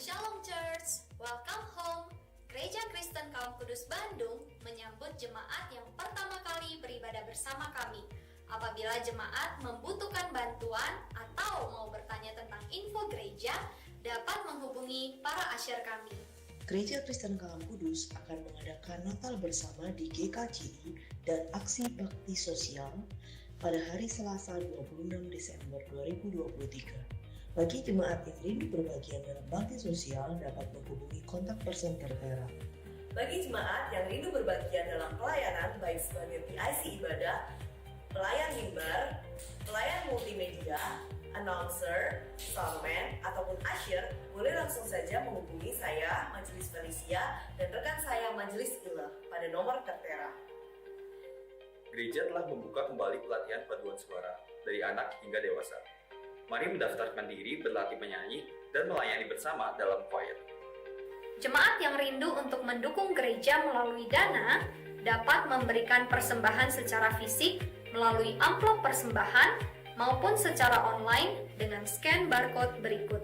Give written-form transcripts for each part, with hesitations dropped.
Shalom Church, welcome home. Gereja Kristen Kaum Kudus Bandung menyambut jemaat yang pertama kali beribadah bersama kami. Apabila jemaat membutuhkan bantuan atau mau bertanya tentang info gereja, dapat menghubungi para asyir kami. Gereja Kristen Kaum Kudus akan mengadakan Natal bersama di GKJI dan aksi bakti sosial pada hari Selasa 26 Desember 2023. Bagi jemaat yang rindu berbagian dalam bakti sosial dapat menghubungi kontak person tertera. Bagi jemaat yang rindu berbagian dalam pelayanan baik sebagai PIC ibadah, pelayan mimbar, pelayan multimedia, announcer, soundman, ataupun asyir, boleh langsung saja menghubungi saya, Majelis Felicia, dan rekan saya, Majelis Ilah, pada nomor tertera. Gereja telah membuka kembali pelatihan paduan suara dari anak hingga dewasa. Mari mendaftarkan diri berlatih menyanyi dan melayani bersama dalam choir. Jemaat yang rindu untuk mendukung gereja melalui dana dapat memberikan persembahan secara fisik melalui amplop persembahan maupun secara online dengan scan barcode berikut.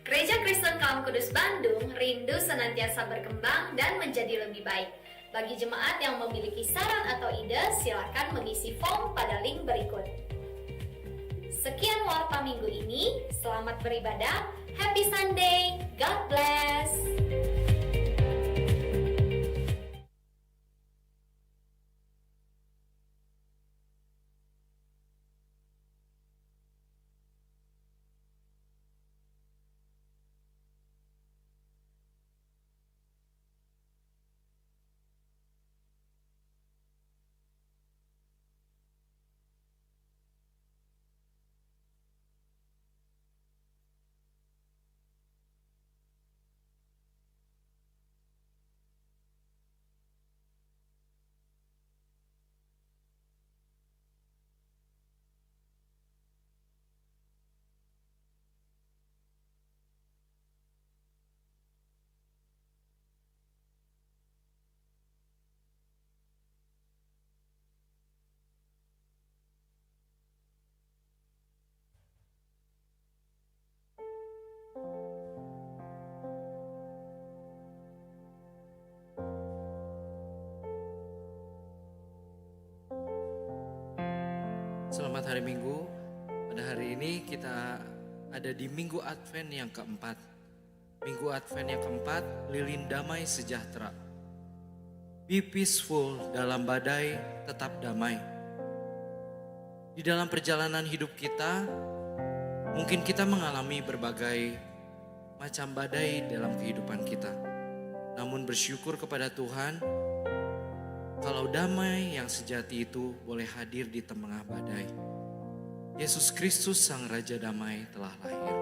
Gereja Kristen Kaum Kudus Bandung rindu senantiasa berkembang dan menjadi lebih baik. Bagi jemaat yang memiliki saran atau ide, silakan mengisi form pada link berikut. Sekian warta minggu ini, selamat beribadah, happy Sunday, God bless. Selamat hari Minggu. Pada hari ini kita ada di Minggu Advent yang keempat. Minggu Advent yang keempat, lilin damai sejahtera. Be peaceful dalam badai, tetap damai. Di dalam perjalanan hidup kita, mungkin kita mengalami berbagai macam badai dalam kehidupan kita. Namun bersyukur kepada Tuhan, kalau damai yang sejati itu boleh hadir di tengah badai. Yesus Kristus Sang Raja Damai telah lahir.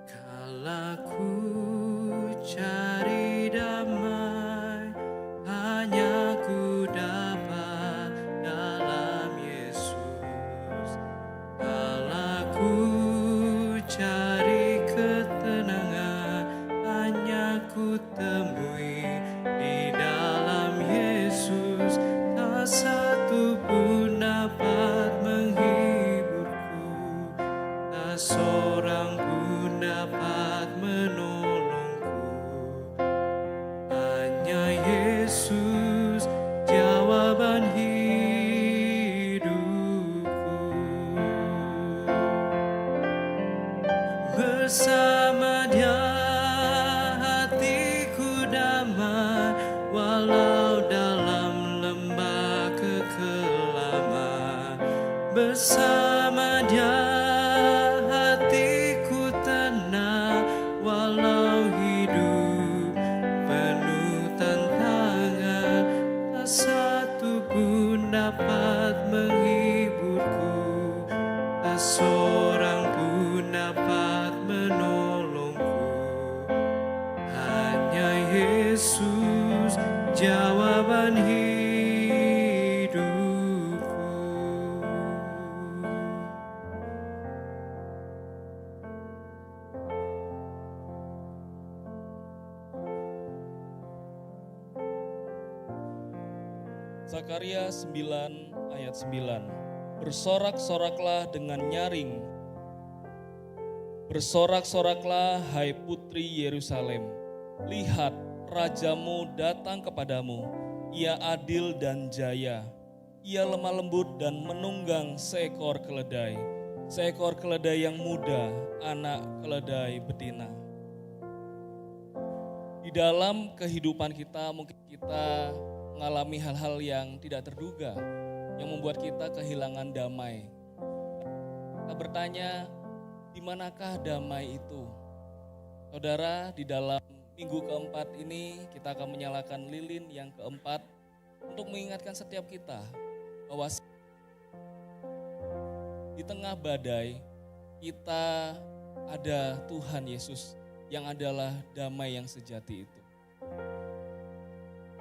Kala ku cari damai, hanya ku dapat dalam Yesus. Kala ku cari ketenangan, hanya ku temui di dalam Yesus. Tak satu pun dapat menghiburku, tak seorang pun dapat menolongku. Hanya Yesus jawaban hidupku. Bersama Dia hatiku damai, walau dalam lembah kekelaman. Bersama Dia hatiku tenang, walau hidup penuh tantangan. Tak satu pun dapat menghiburku, tak seorang pun dapat menolongku. Hanya Yesus jawaban hidupku. Zakaria 9 ayat 9. Bersorak-soraklah dengan nyaring. Bersorak-soraklah hai putri Yerusalem. Lihat, rajamu datang kepadamu. Ia adil dan jaya. Ia lemah lembut dan menunggang seekor keledai. Seekor keledai yang muda, anak keledai betina. Di dalam kehidupan kita mungkin kita mengalami hal-hal yang tidak terduga, yang membuat kita kehilangan damai. Kita bertanya, di manakah damai itu? Saudara, di dalam minggu keempat ini kita akan menyalakan lilin yang keempat untuk mengingatkan setiap kita bahwa di tengah badai kita ada Tuhan Yesus yang adalah damai yang sejati itu.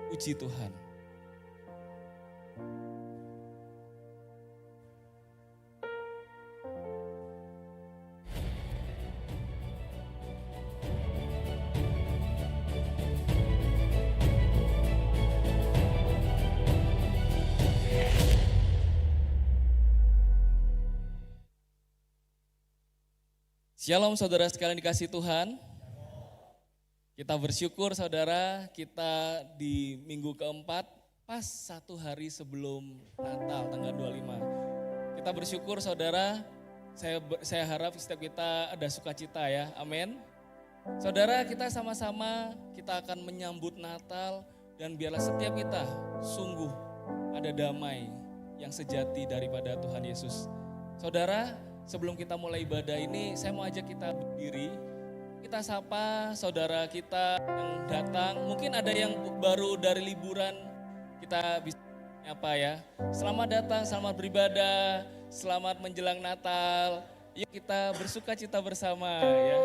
Puji Tuhan. Shalom saudara sekalian dikasihi Tuhan. Kita bersyukur saudara, kita di minggu keempat pas 1 hari sebelum Natal tanggal 25. Kita bersyukur saudara, saya harap setiap kita ada sukacita ya, amin. Saudara, kita sama-sama kita akan menyambut Natal dan biarlah setiap kita sungguh ada damai yang sejati daripada Tuhan Yesus. Saudara, sebelum kita mulai ibadah ini, saya mau ajak kita berdiri. Kita sapa saudara kita yang datang. Mungkin ada yang baru dari liburan. Kita bisa apa ya? Selamat datang, selamat beribadah, selamat menjelang Natal. Yuk kita bersukacita bersama ya.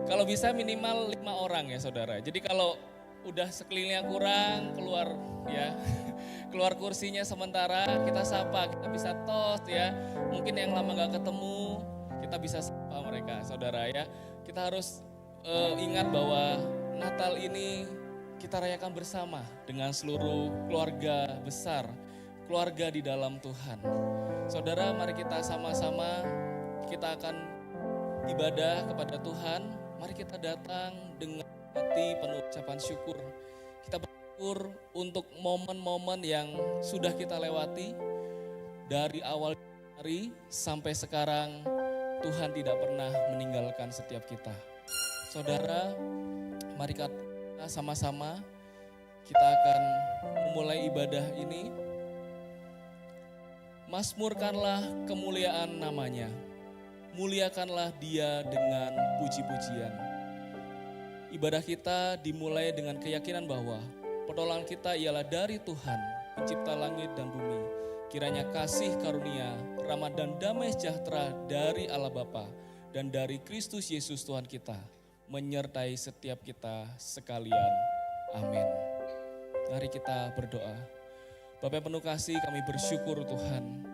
Kalau bisa minimal 5 orang ya saudara. Jadi kalau udah sekelilingnya kurang, keluar ya. Keluar kursinya sementara, kita sapa, kita bisa toast ya. Mungkin yang lama gak ketemu, kita bisa sapa mereka saudara ya. Kita harus ingat bahwa Natal ini kita rayakan bersama dengan seluruh keluarga besar, keluarga di dalam Tuhan. Saudara, mari kita sama-sama, kita akan ibadah kepada Tuhan. Mari kita datang dengan hati penuh ucapan syukur. Kita bersyukur untuk momen-momen yang sudah kita lewati dari awal hari sampai sekarang. Tuhan tidak pernah meninggalkan setiap kita. Saudara, mari kita sama-sama kita akan memulai ibadah ini. Mazmurkanlah kemuliaan namanya. Muliakanlah dia dengan puji-pujian. Ibadah kita dimulai dengan keyakinan bahwa pertolongan kita ialah dari Tuhan, pencipta langit dan bumi. Kiranya kasih karunia, rahmat dan damai sejahtera dari Allah Bapa dan dari Kristus Yesus Tuhan kita menyertai setiap kita sekalian. Amin. Mari kita berdoa. Bapa yang penuh kasih, kami bersyukur Tuhan.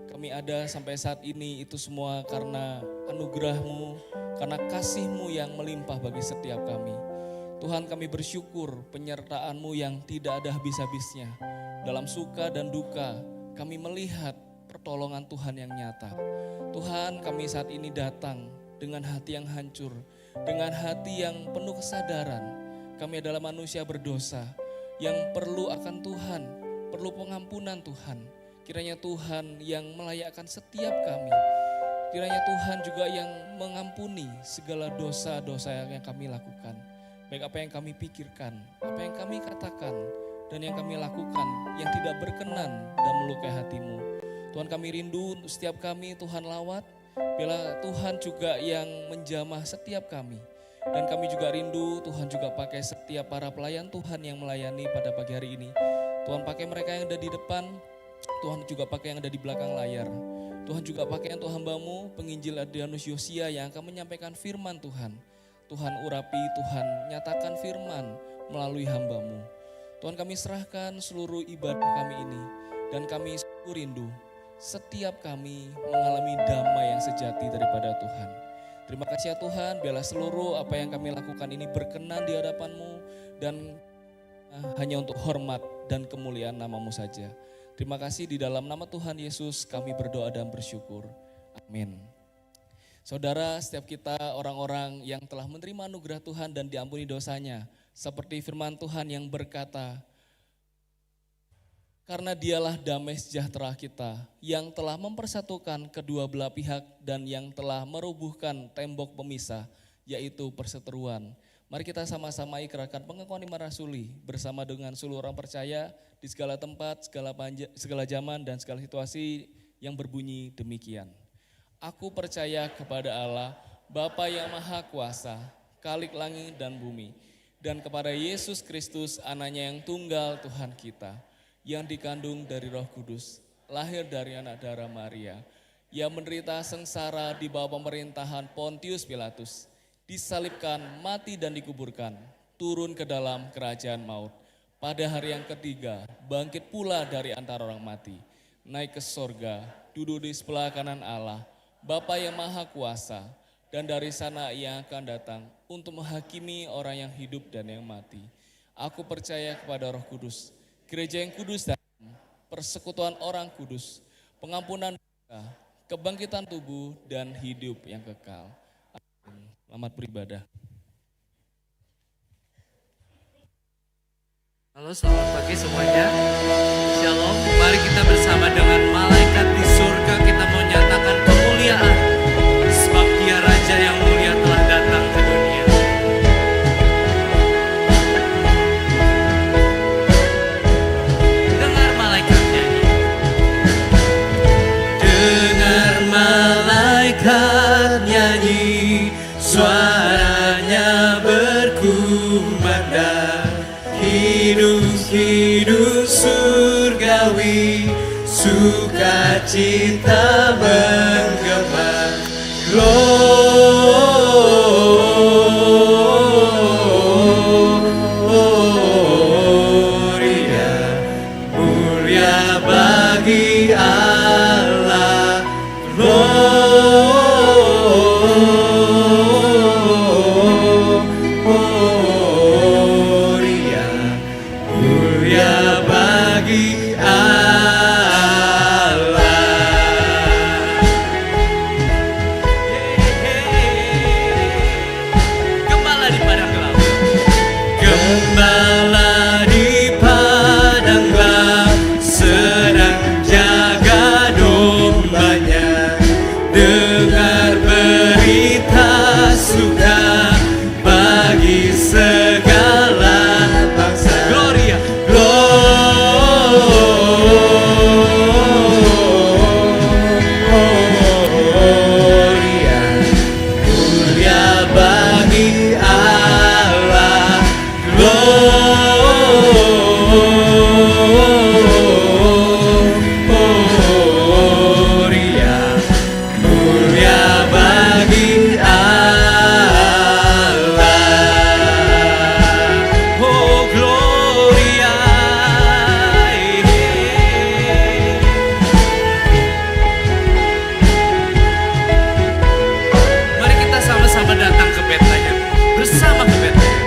Kami ada sampai saat ini itu semua karena anugerah-Mu, karena kasih-Mu yang melimpah bagi setiap kami. Tuhan, kami bersyukur penyertaan-Mu yang tidak ada habis-habisnya. Dalam suka dan duka, kami melihat pertolongan Tuhan yang nyata. Tuhan, kami saat ini datang dengan hati yang hancur, dengan hati yang penuh kesadaran. Kami adalah manusia berdosa yang perlu akan Tuhan, perlu pengampunan Tuhan. Kiranya Tuhan yang melayakkan setiap kami. Kiranya Tuhan juga yang mengampuni segala dosa-dosa yang kami lakukan. Baik apa yang kami pikirkan, apa yang kami katakan, dan yang kami lakukan yang tidak berkenan dan melukai hati-Mu. Tuhan, kami rindu untuk setiap kami Tuhan lawat. Bila Tuhan juga yang menjamah setiap kami. Dan kami juga rindu Tuhan juga pakai setiap para pelayan Tuhan yang melayani pada pagi hari ini. Tuhan pakai mereka yang ada di depan, Tuhan juga pakai yang ada di belakang layar. Tuhan juga pakai untuk hamba-Mu, penginjil Adrianus Yosia yang akan menyampaikan firman Tuhan. Tuhan urapi, Tuhan nyatakan firman melalui hamba-Mu. Tuhan, kami serahkan seluruh ibadah kami ini dan kami rindu setiap kami mengalami damai yang sejati daripada Tuhan. Terima kasih ya Tuhan, biarlah seluruh apa yang kami lakukan ini berkenan di hadapan-Mu dan hanya untuk hormat dan kemuliaan nama-Mu saja. Terima kasih di dalam nama Tuhan Yesus kami berdoa dan bersyukur. Amin. Saudara, setiap kita orang-orang yang telah menerima anugerah Tuhan dan diampuni dosanya, seperti firman Tuhan yang berkata, karena dialah damai sejahtera kita yang telah mempersatukan kedua belah pihak dan yang telah merubuhkan tembok pemisah, yaitu perseteruan. Mari kita sama-sama ikrarkan pengakuan iman rasuli bersama dengan seluruh orang percaya di segala tempat, segala zaman dan segala situasi yang berbunyi demikian. Aku percaya kepada Allah, Bapa yang Maha Kuasa, Khalik langit dan bumi, dan kepada Yesus Kristus, Anaknya yang tunggal Tuhan kita, yang dikandung dari Roh Kudus, lahir dari anak darah Maria, yang menderita sengsara di bawah pemerintahan Pontius Pilatus, disalibkan, mati dan dikuburkan, turun ke dalam kerajaan maut. Pada hari yang ketiga, bangkit pula dari antara orang mati, naik ke sorga, duduk di sebelah kanan Allah, Bapa yang Maha Kuasa, dan dari sana Ia akan datang untuk menghakimi orang yang hidup dan yang mati. Aku percaya kepada Roh Kudus, gereja yang kudus dan persekutuan orang kudus, pengampunan dosa, kebangkitan tubuh dan hidup yang kekal. Selamat beribadah. Halo, selamat pagi semuanya. Shalom. Mari kita bersama dengan malaikat di surga kita mau nyatakan kemuliaan, sebab Dia Raja yang mulia telah datang ke dunia. Dengar malaikat nyanyi. Dengar malaikat nyanyi, suaranya berkumandang, hidup surgawi, sukacita menggema, gloria, mulia bagi Allah, gloria, mulia bagi Allah. Gembala di padang gelap, gembala di padang gelap sedang jaga dombanya, dengar berita suka bagi segala bangsa. Gloria, gloria, mulia bagi Allah, gloria, mulia bagi Allah. Oh gloria, mari kita sama-sama datang ke Betlehem, bersama ke Betlehem,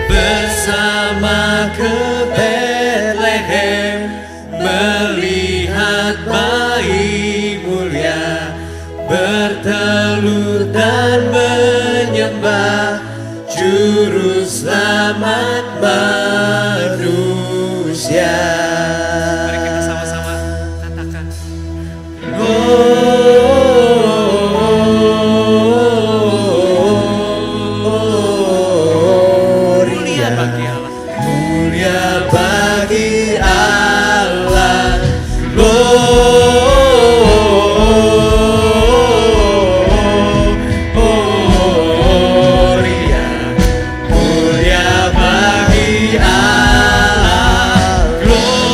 bersama ke Betlehem, melihat bayi mulia bertelur dan menyembah Juru Selamat manusia. Mari kita sama-sama katakan, mulia bagi Allah, mulia bagi Allah, gloria, mulia bagi Allah, gloria.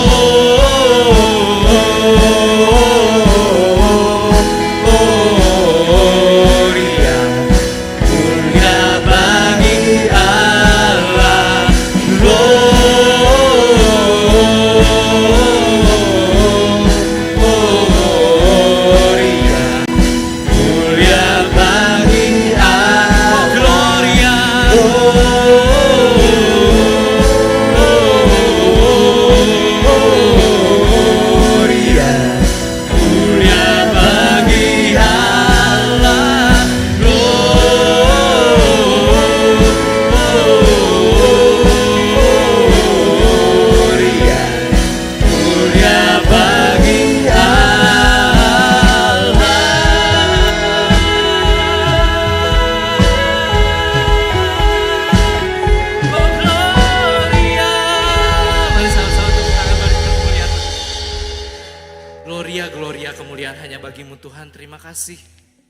kemuliaan hanya bagimu Tuhan. Terima kasih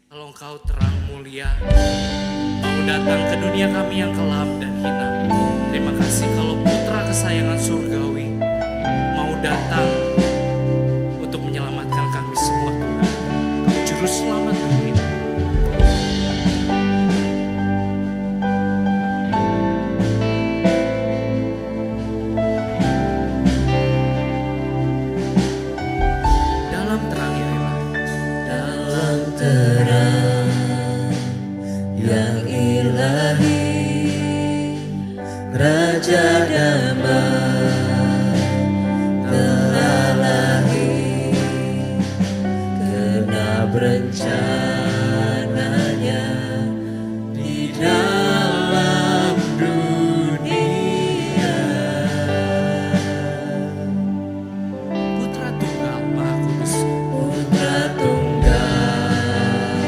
kalau Engkau terang mulia mau datang ke dunia kami yang kelam dan hina. Terima kasih kalau putra kesayangan surgawi mau datang untuk menyelamatkan kami semua Tuhan. Kau juru selamat dunia. Dalam terang ya Ella, dalam terang yang ilahi, Raja damai telah lahir, genap rencananya di dalam dunia. Putra Tunggal Maha Kudus, Putra Tunggal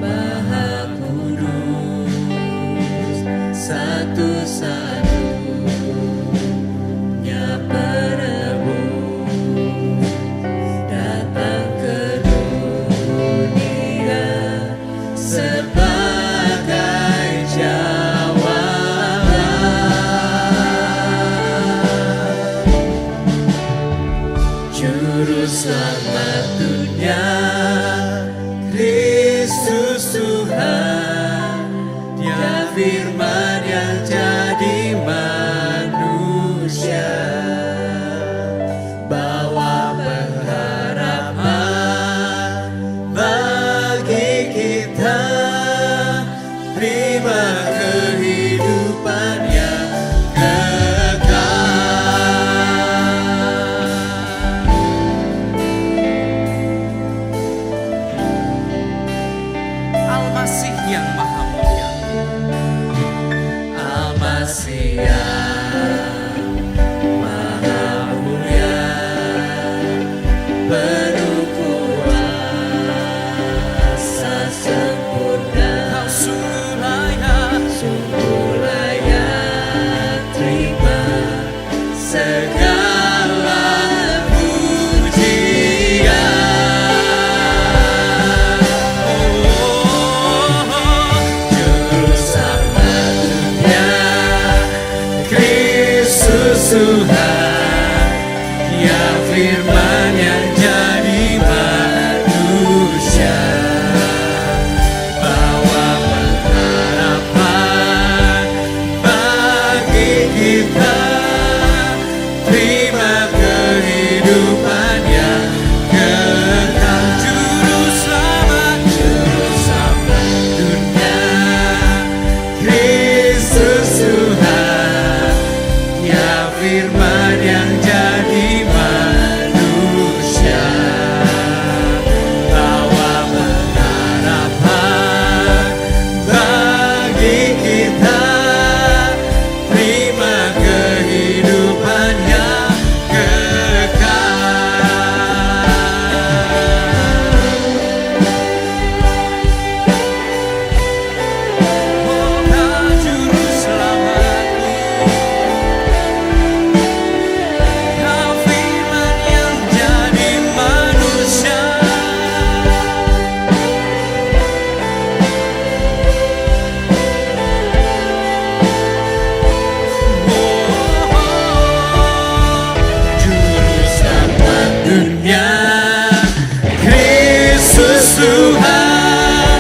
Maha Kudus, satu-satunya penebus, datang ke dunia sebagai jawaban. Juru selamat dunia, Kristus Tuhan, Dia firman yang jadi manusia, bawa pengharapan bagi kita, terima kehidupan yang kekal. Al-Masih yang Maha Mulia, Al-Masih yang Maha Mulia, penuh kuasa sempurna, Kau sungguh layak, sungguh layak terima segala pujian. Juru selamat dunia, Kristus Tuhan, Dia firman yang jadi manusia, bawa pengharapan bagi kita, terima kehidupan yang kekal. Juru selamat dunia, Kristus Tuhan, Ya firman yang jadi manusia, bawa pengharapan bagi kita, terima kehidupan yang kekal. Oh, Kau juru selamatku, Kau firman yang jadi manusia, Juru selamat dunia, Kristus Tuhan,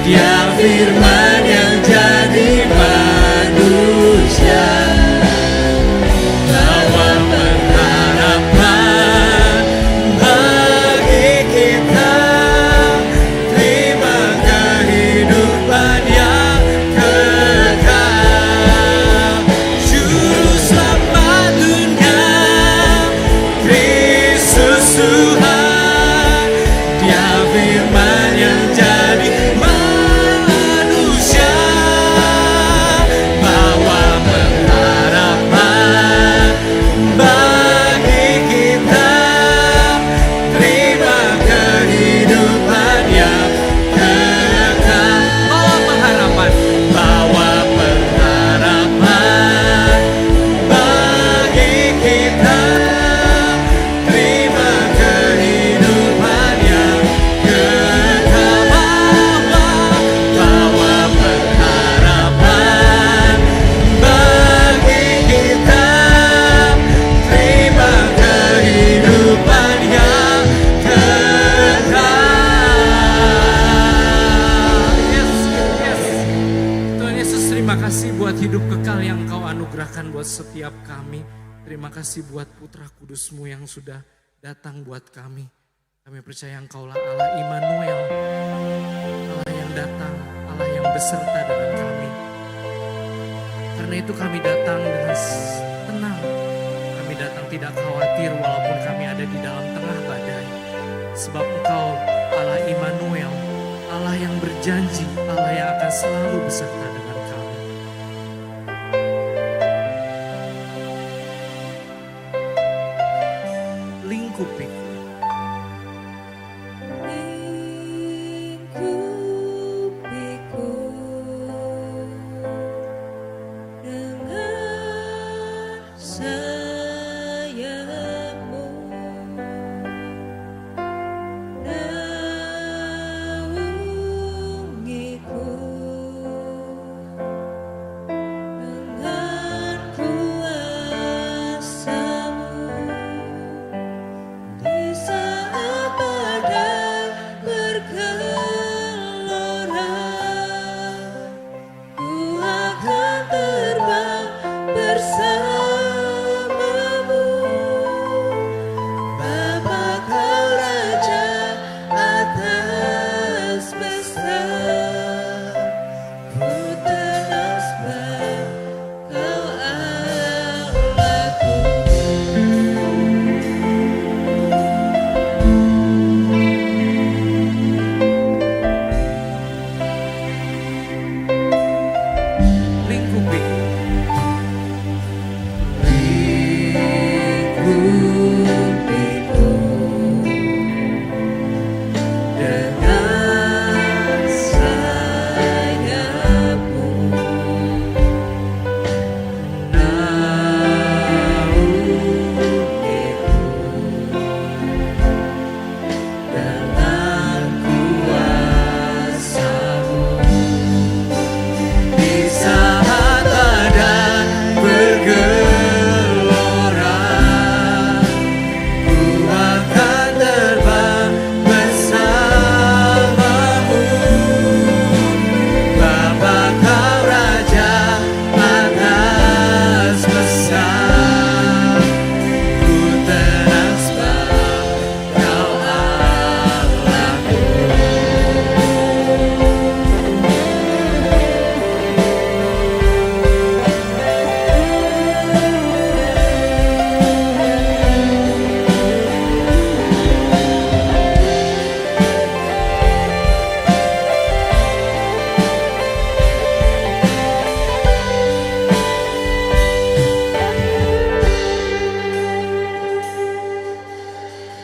Dia firman yang jadi manusia, bawa pengharapan bagi kita, terima kehidupan yang kekal. Juru selamat dunia, Kristus Tuhan, Dia firman yang jadi manusia, buat setiap kami. Terima kasih buat Putra Kudus-Mu yang sudah datang buat kami. Kami percaya Engkaulah Allah Immanuel, Allah yang datang, Allah yang beserta dengan kami. Karena itu kami datang dengan tenang. Kami datang tidak khawatir walaupun kami ada di dalam tengah badai. Sebab Engkau Allah Immanuel, Allah yang berjanji, Allah yang akan selalu beserta dengan kami. Lingkupiku.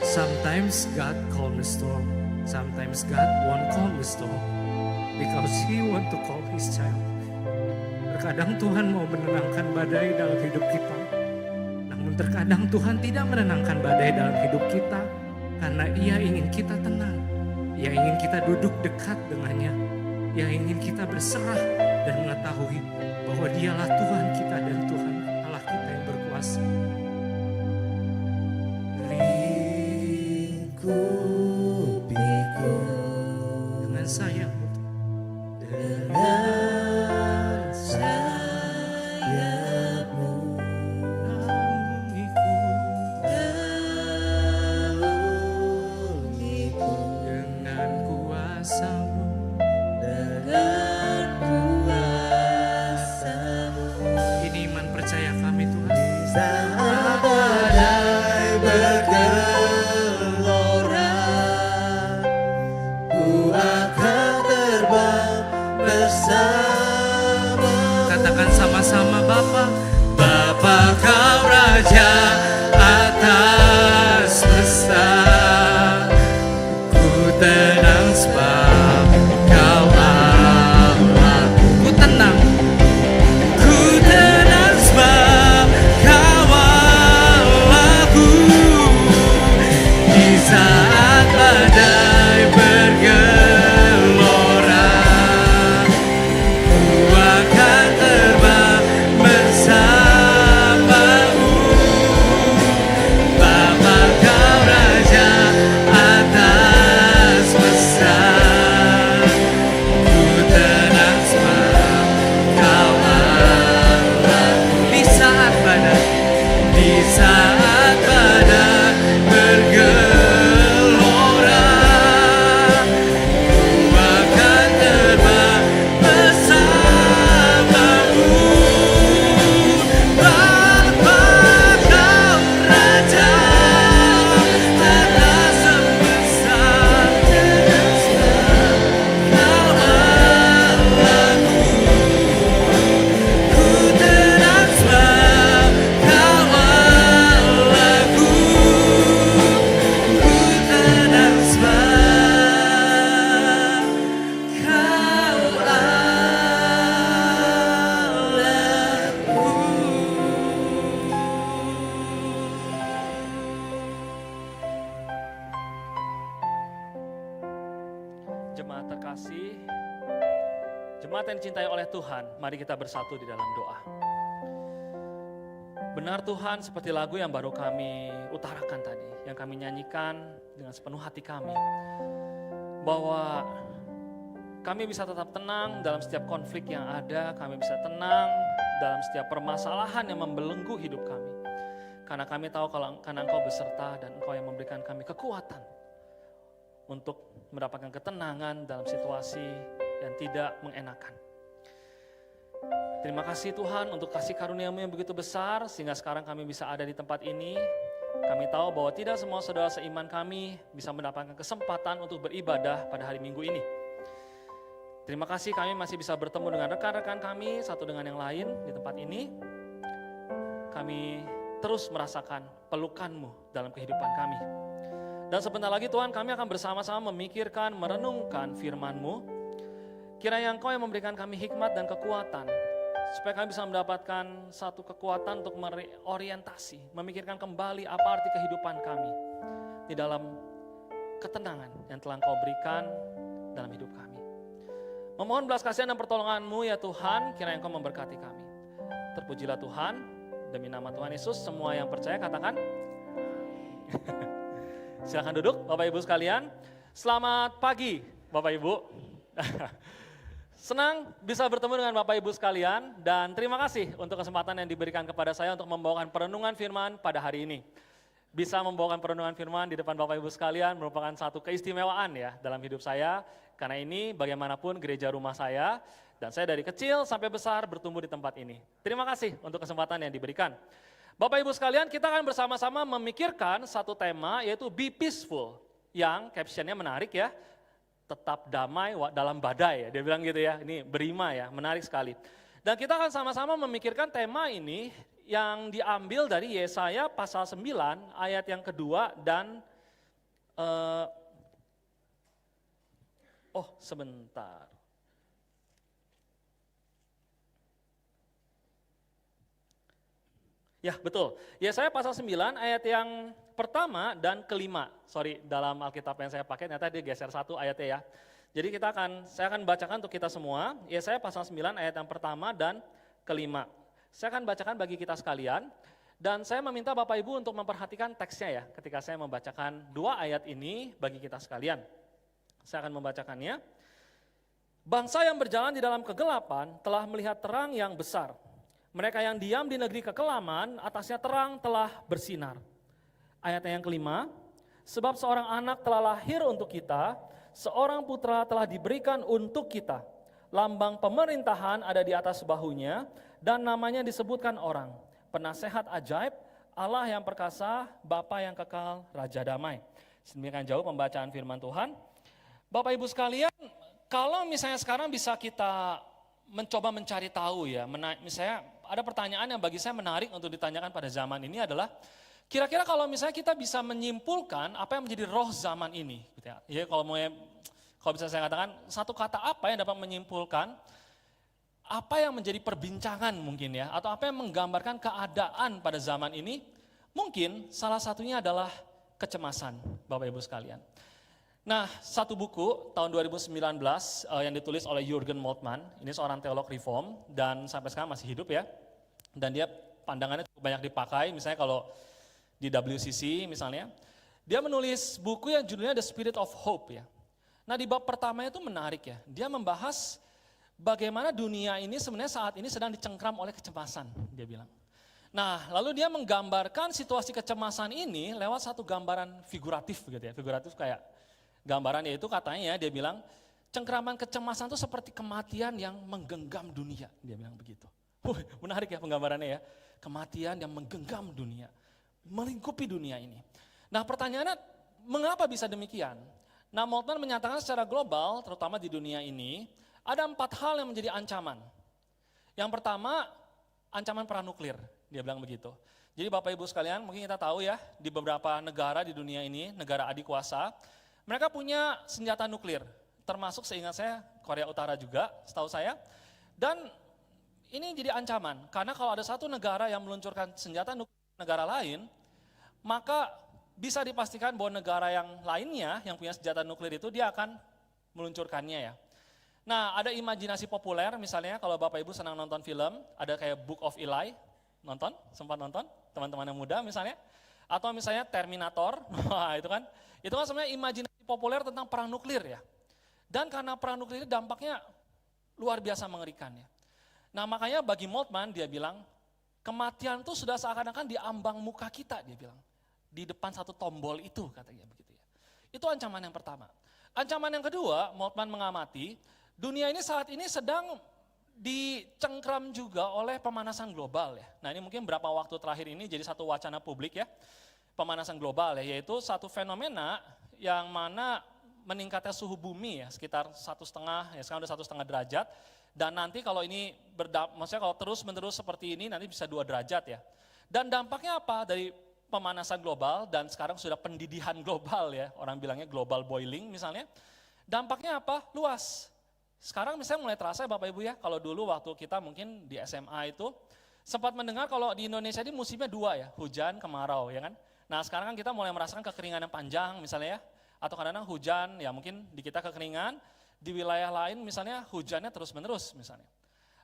Sometimes God calm the storm. Sometimes God won't calm the storm because He want to calm His child. Terkadang Tuhan mau menenangkan badai dalam hidup kita. Namun terkadang Tuhan tidak menenangkan badai dalam hidup kita karena Ia ingin kita tenang. Ia ingin kita duduk dekat dengannya. Ia ingin kita berserah dan mengetahui bahwa Dialah Tuhan kita dan Tuhan Allah kita yang berkuasa. Lingkupiku Dengan sayangmu, dengan sayapmu, naungiku dengan kuasa-Mu, dengan kuasa-Mu. ini iman percaya kami Tuhan. Saat badai bergelora, ku akan terbang bersama. Katakan sama-sama Bapa. Bapa kau raja atas semesta, ku tenang sebab kau Allahku. Ku tenang. Ku tenang sebab kau Allahku. Di saat badai bergelora, ku akan terbang bersamamu. jemaat terkasih, jemaat yang dicintai oleh Tuhan, mari kita bersatu di dalam doa. Benar Tuhan, seperti lagu yang baru kami utarakan tadi, yang kami nyanyikan dengan sepenuh hati kami, bahwa kami bisa tetap tenang dalam setiap konflik yang ada, kami bisa tenang dalam setiap permasalahan yang membelenggu hidup kami. Karena kami tahu karena Engkau beserta dan Engkau yang memberikan kami kekuatan untuk mendapatkan ketenangan dalam situasi yang tidak mengenakan. Terima kasih Tuhan untuk kasih karunia-Mu yang begitu besar sehingga sekarang kami bisa ada di tempat ini. Kami tahu bahwa tidak semua saudara seiman kami bisa mendapatkan kesempatan untuk beribadah pada hari Minggu ini. Terima kasih kami masih bisa bertemu dengan rekan-rekan kami satu dengan yang lain di tempat ini. Kami terus merasakan pelukan-Mu dalam kehidupan kami. Dan sebentar lagi Tuhan, kami akan bersama-sama memikirkan, merenungkan firman-Mu. Kiranya Engkau yang memberikan kami hikmat dan kekuatan, supaya kami bisa mendapatkan satu kekuatan untuk merorientasi, memikirkan kembali apa arti kehidupan kami di dalam ketenangan yang telah Engkau berikan dalam hidup kami. Memohon belas kasihan dan pertolongan-Mu ya Tuhan, kiranya Engkau memberkati kami. Terpujilah Tuhan, demi nama Tuhan Yesus, semua yang percaya katakan. Silakan duduk Bapak Ibu sekalian. Selamat pagi Bapak Ibu. Senang bisa bertemu dengan Bapak Ibu sekalian dan terima kasih untuk kesempatan yang diberikan kepada saya untuk membawakan perenungan firman pada hari ini. Bisa membawakan perenungan firman di depan Bapak Ibu sekalian merupakan satu keistimewaan ya dalam hidup saya. Karena ini bagaimanapun gereja rumah saya dan saya dari kecil sampai besar bertumbuh di tempat ini. Terima kasih untuk kesempatan yang diberikan. Bapak Ibu sekalian, kita akan bersama-sama memikirkan satu tema yaitu Be Peaceful, yang captionnya menarik ya, tetap damai dalam badai ya, dia bilang gitu ya, ini berima ya, menarik sekali. Dan kita akan sama-sama memikirkan tema ini yang diambil dari Yesaya pasal 9 ayat yang kedua dan, sebentar. Ya betul, Yesaya pasal 9 ayat yang pertama dan kelima. Dalam Alkitab yang saya pakai ternyata dia geser satu ayatnya ya. Jadi saya akan bacakan untuk kita semua, Yesaya pasal 9 ayat yang pertama dan kelima. Saya akan bacakan bagi kita sekalian dan saya meminta Bapak Ibu untuk memperhatikan teksnya ya ketika saya membacakan dua ayat ini bagi kita sekalian. Saya akan membacakannya. Bangsa yang berjalan di dalam kegelapan telah melihat terang yang besar. Mereka yang diam di negeri kekelaman, atasnya terang telah bersinar. Ayat yang kelima, sebab seorang anak telah lahir untuk kita, seorang putra telah diberikan untuk kita. Lambang pemerintahan ada di atas bahunya, dan namanya disebutkan orang. Penasehat ajaib, Allah yang perkasa, Bapa yang kekal, Raja damai. Sedemikian jauh pembacaan firman Tuhan. Bapak Ibu sekalian, kalau misalnya sekarang bisa kita mencoba mencari tahu ya, misalnya ada pertanyaan yang bagi saya menarik untuk ditanyakan pada zaman ini adalah, kira-kira kalau misalnya kita bisa menyimpulkan apa yang menjadi roh zaman ini, gitu ya. Ya kalau bisa saya katakan satu kata apa yang dapat menyimpulkan apa yang menjadi perbincangan mungkin ya, atau apa yang menggambarkan keadaan pada zaman ini, mungkin salah satunya adalah kecemasan, Bapak Ibu sekalian. Nah, satu buku tahun 2019 yang ditulis oleh Jürgen Moltmann, ini seorang teolog reform dan sampai sekarang masih hidup ya. Dan dia pandangannya cukup banyak dipakai, misalnya kalau di WCC misalnya. Dia menulis buku yang judulnya The Spirit of Hope ya. Nah di bab pertama itu menarik ya, dia membahas bagaimana dunia ini sebenarnya saat ini sedang dicengkram oleh kecemasan, dia bilang. Nah lalu dia menggambarkan situasi kecemasan ini lewat satu gambaran figuratif gitu ya, figuratif kayak gambaran yaitu katanya dia bilang cengkraman kecemasan itu seperti kematian yang menggenggam dunia, dia bilang begitu. Menarik ya penggambarannya ya, kematian yang menggenggam dunia, melingkupi dunia ini. Nah pertanyaannya mengapa bisa demikian? Nah Moltmann menyatakan secara global terutama di dunia ini ada 4 hal yang menjadi ancaman. Yang pertama ancaman perang nuklir, dia bilang begitu. Jadi Bapak Ibu sekalian mungkin kita tahu ya di beberapa negara di dunia ini, negara adikuasa, mereka punya senjata nuklir, termasuk seingat saya Korea Utara juga, setahu saya. Dan ini jadi ancaman, karena kalau ada satu negara yang meluncurkan senjata nuklir negara lain, maka bisa dipastikan bahwa negara yang lainnya yang punya senjata nuklir itu dia akan meluncurkannya ya. Nah, ada imajinasi populer misalnya kalau Bapak Ibu senang nonton film, ada kayak Book of Eli, nonton, sempat nonton, teman-teman yang muda misalnya. Atau misalnya Terminator, wah itu kan sebenarnya imajinasi populer tentang perang nuklir ya. Dan karena perang nuklir dampaknya luar biasa mengerikan ya. Nah makanya bagi Moltmann dia bilang, kematian itu sudah seakan-akan di ambang muka kita dia bilang. Di depan satu tombol itu katanya begitu ya. Itu ancaman yang pertama. Ancaman yang kedua, Moltmann mengamati, dunia ini saat ini sedang dicengkram juga oleh pemanasan global ya. Nah ini mungkin beberapa waktu terakhir ini jadi satu wacana publik ya, pemanasan global ya, yaitu satu fenomena yang mana meningkatnya suhu bumi ya, sekitar 1,5 ya, sekarang udah 1,5 derajat, dan nanti kalau ini maksudnya kalau terus menerus seperti ini nanti bisa 2 derajat ya. Dan dampaknya apa dari pemanasan global dan sekarang sudah pendidihan global ya, orang bilangnya global boiling misalnya, dampaknya apa? Luas. Sekarang misalnya mulai terasa Bapak Ibu ya, kalau dulu waktu kita mungkin di SMA itu sempat mendengar kalau di Indonesia ini musimnya 2 ya, hujan, kemarau ya kan. Nah sekarang kan kita mulai merasakan kekeringan yang panjang misalnya ya, atau kadang-kadang hujan ya mungkin di kita kekeringan, di wilayah lain misalnya hujannya terus menerus misalnya.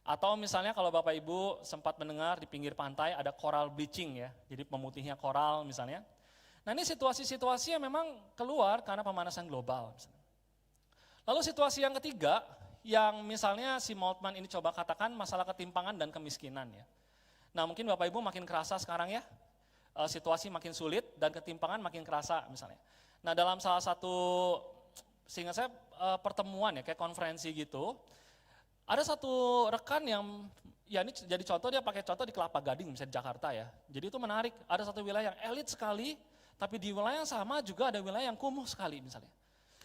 Atau misalnya kalau Bapak Ibu sempat mendengar di pinggir pantai ada coral bleaching ya, jadi memutihnya koral misalnya. Nah ini situasi-situasi yang memang keluar karena pemanasan global misalnya. Lalu situasi yang ketiga, yang misalnya si Moltmann ini coba katakan masalah ketimpangan dan kemiskinan ya. Nah mungkin Bapak Ibu makin kerasa sekarang ya, situasi makin sulit dan ketimpangan makin kerasa misalnya. Nah dalam salah satu, seingat saya pertemuan ya kayak konferensi gitu, ada satu rekan yang, ya ini jadi contoh, dia pakai contoh di Kelapa Gading misalnya di Jakarta ya. Jadi itu menarik, ada satu wilayah yang elit sekali, tapi di wilayah yang sama juga ada wilayah yang kumuh sekali misalnya.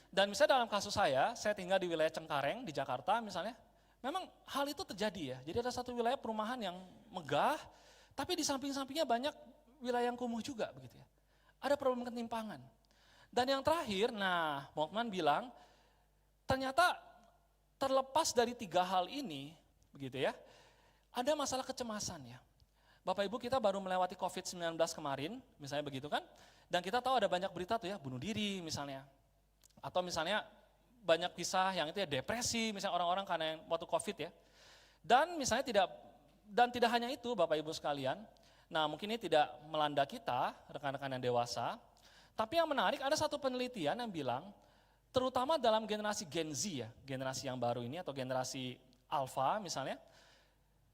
Dan misalnya dalam kasus saya tinggal di wilayah Cengkareng di Jakarta misalnya, memang hal itu terjadi ya. Jadi ada satu wilayah perumahan yang megah, tapi di samping-sampingnya banyak wilayah yang kumuh juga begitu ya. Ada problem ketimpangan. Dan yang terakhir, nah Moltmann bilang, ternyata terlepas dari 3 hal ini, begitu ya, ada masalah kecemasan ya. Bapak Ibu kita baru melewati COVID-19 kemarin, misalnya begitu kan, dan kita tahu ada banyak berita tuh ya, bunuh diri misalnya. Atau misalnya banyak kisah yang itu ya depresi, misalnya orang-orang karena yang waktu COVID ya. Dan misalnya tidak hanya itu Bapak Ibu sekalian, nah mungkin ini tidak melanda kita, rekan-rekan yang dewasa, tapi yang menarik ada satu penelitian yang bilang, terutama dalam generasi Gen Z ya, generasi yang baru ini atau generasi Alpha misalnya,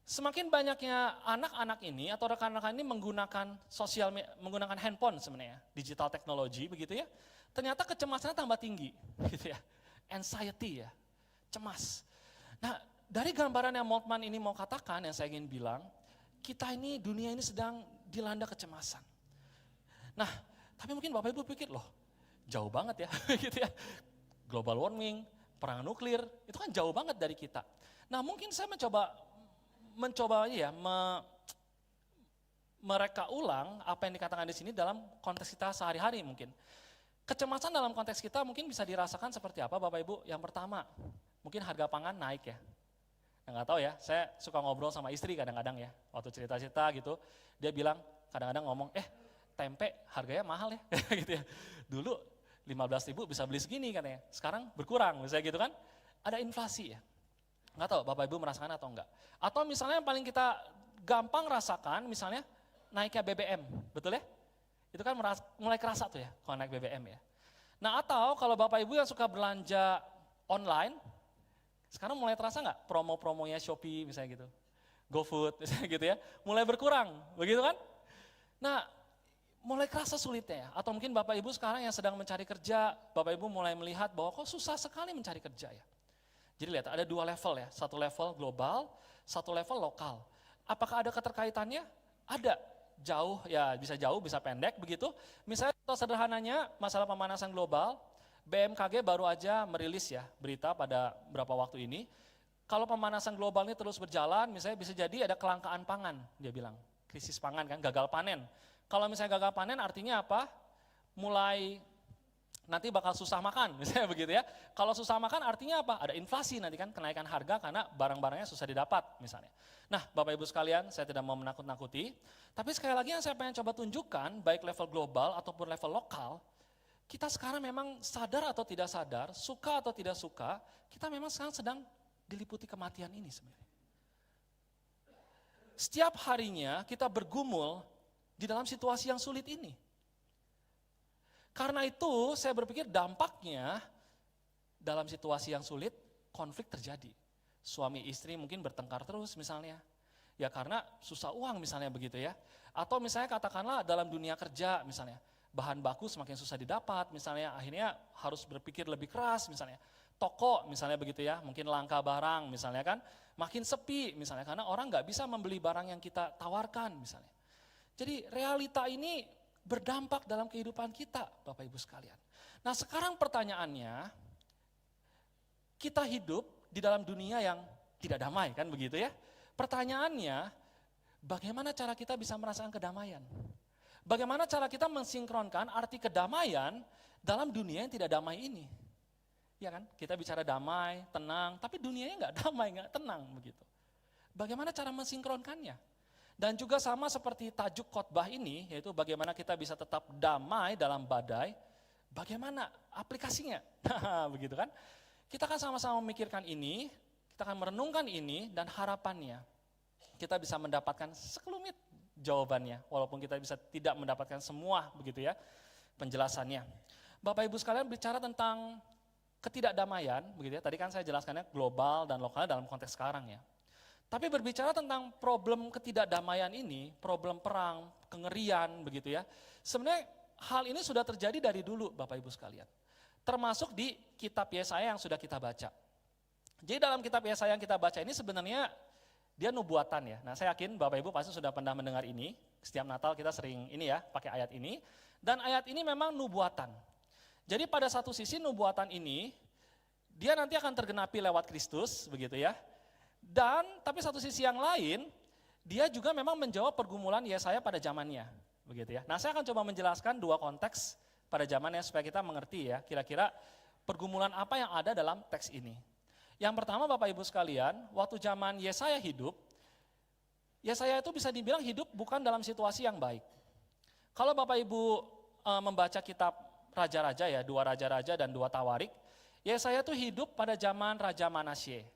semakin banyaknya anak-anak ini atau rekan-rekan ini menggunakan handphone sebenarnya, digital technology begitu ya, ternyata kecemasannya tambah tinggi gitu ya, anxiety ya, cemas. Nah dari gambaran yang Moltmann ini mau katakan yang saya ingin bilang, kita ini, dunia ini sedang dilanda kecemasan. Nah tapi mungkin Bapak Ibu pikir loh, jauh banget ya gitu ya, global warming, perang nuklir, itu kan jauh banget dari kita. Nah mungkin saya mencoba ya, mereka ulang apa yang dikatakan di sini dalam konteks kita sehari-hari mungkin. Kecemasan dalam konteks kita mungkin bisa dirasakan seperti apa Bapak Ibu? Yang pertama, mungkin harga pangan naik ya. Nggak tahu ya, saya suka ngobrol sama istri kadang-kadang ya, waktu cerita-cerita gitu, dia bilang, kadang-kadang ngomong, tempe harganya mahal ya, gitu ya. Dulu 15.000 bisa beli segini katanya, sekarang berkurang misalnya gitu kan. Ada inflasi ya, nggak tahu Bapak Ibu merasakan atau enggak. Atau misalnya yang paling kita gampang rasakan misalnya naiknya BBM, betul ya? Itu kan mulai kerasa tuh ya kalau naik BBM ya. Nah atau kalau Bapak Ibu yang suka belanja online, sekarang mulai terasa nggak promo-promonya Shopee misalnya gitu, GoFood misalnya gitu ya, mulai berkurang, begitu kan? Nah mulai kerasa sulitnya ya, atau mungkin Bapak Ibu sekarang yang sedang mencari kerja, Bapak Ibu mulai melihat bahwa kok susah sekali mencari kerja ya. Jadi lihat ada 2 level ya, satu level global, satu level lokal. Apakah ada keterkaitannya? Ada, jauh ya, bisa pendek begitu. Misalnya contoh sederhananya masalah pemanasan global, BMKG baru aja merilis ya berita pada beberapa waktu ini, kalau pemanasan global ini terus berjalan, misalnya bisa jadi ada kelangkaan pangan, dia bilang, krisis pangan kan, gagal panen. Kalau misalnya gagal panen artinya apa? Mulai nanti bakal susah makan, misalnya begitu ya. Kalau susah makan artinya apa? Ada inflasi nanti kan, kenaikan harga karena barang-barangnya susah didapat misalnya. Nah Bapak Ibu sekalian, saya tidak mau menakut-nakuti, tapi sekali lagi yang saya pengen coba tunjukkan, baik level global ataupun level lokal, kita sekarang memang sadar atau tidak sadar, suka atau tidak suka, kita memang sekarang sedang diliputi kematian ini sebenarnya. Setiap harinya kita bergumul di dalam situasi yang sulit ini. Karena itu saya berpikir dampaknya dalam situasi yang sulit, konflik terjadi. Suami istri mungkin bertengkar terus misalnya. Ya karena susah uang misalnya begitu ya. Atau misalnya katakanlah dalam dunia kerja misalnya. Bahan baku semakin susah didapat misalnya, akhirnya harus berpikir lebih keras misalnya. Toko misalnya begitu ya, mungkin langka barang misalnya kan, makin sepi misalnya karena orang nggak bisa membeli barang yang kita tawarkan misalnya. Jadi realita ini berdampak dalam kehidupan kita Bapak Ibu sekalian. Nah sekarang pertanyaannya, kita hidup di dalam dunia yang tidak damai kan begitu ya. Pertanyaannya, bagaimana cara kita bisa merasakan kedamaian? Bagaimana cara kita mensinkronkan arti kedamaian dalam dunia yang tidak damai ini? Ya kan, kita bicara damai, tenang, tapi dunianya nggak damai, nggak tenang begitu. Bagaimana cara mensinkronkannya? Dan juga sama seperti tajuk khotbah ini, yaitu bagaimana kita bisa tetap damai dalam badai, bagaimana aplikasinya? Nah, begitu kan? Kita akan sama-sama memikirkan ini, kita akan merenungkan ini, dan harapannya kita bisa mendapatkan sekelumit jawabannya, walaupun kita bisa tidak mendapatkan semua begitu ya penjelasannya. Bapak Ibu sekalian bicara tentang ketidakdamaian, begitu ya. Tadi kan saya jelaskannya global dan lokal dalam konteks sekarang ya. Tapi berbicara tentang problem ketidakdamaian ini, problem perang, kengerian begitu ya. Sebenarnya hal ini sudah terjadi dari dulu Bapak Ibu sekalian. Termasuk di kitab Yesaya yang sudah kita baca. Jadi dalam kitab Yesaya yang kita baca ini sebenarnya dia nubuatan ya. Nah saya yakin Bapak Ibu pasti sudah pernah mendengar ini. Setiap Natal kita sering ini ya, pakai ayat ini. Dan ayat ini memang nubuatan. Jadi pada satu sisi nubuatan ini, dia nanti akan tergenapi lewat Kristus, begitu ya. Dan tapi satu sisi yang lain, dia juga memang menjawab pergumulan Yesaya pada zamannya, begitu ya. Nah saya akan coba menjelaskan dua konteks pada zamannya supaya kita mengerti ya, kira-kira pergumulan apa yang ada dalam teks ini. Yang pertama Bapak Ibu sekalian, waktu zaman Yesaya hidup, Yesaya itu bisa dibilang hidup bukan dalam situasi yang baik. Kalau Bapak Ibu membaca kitab Raja-Raja ya, 2 Raja-Raja dan 2 Tawarik, Yesaya itu hidup pada zaman Raja Manasye.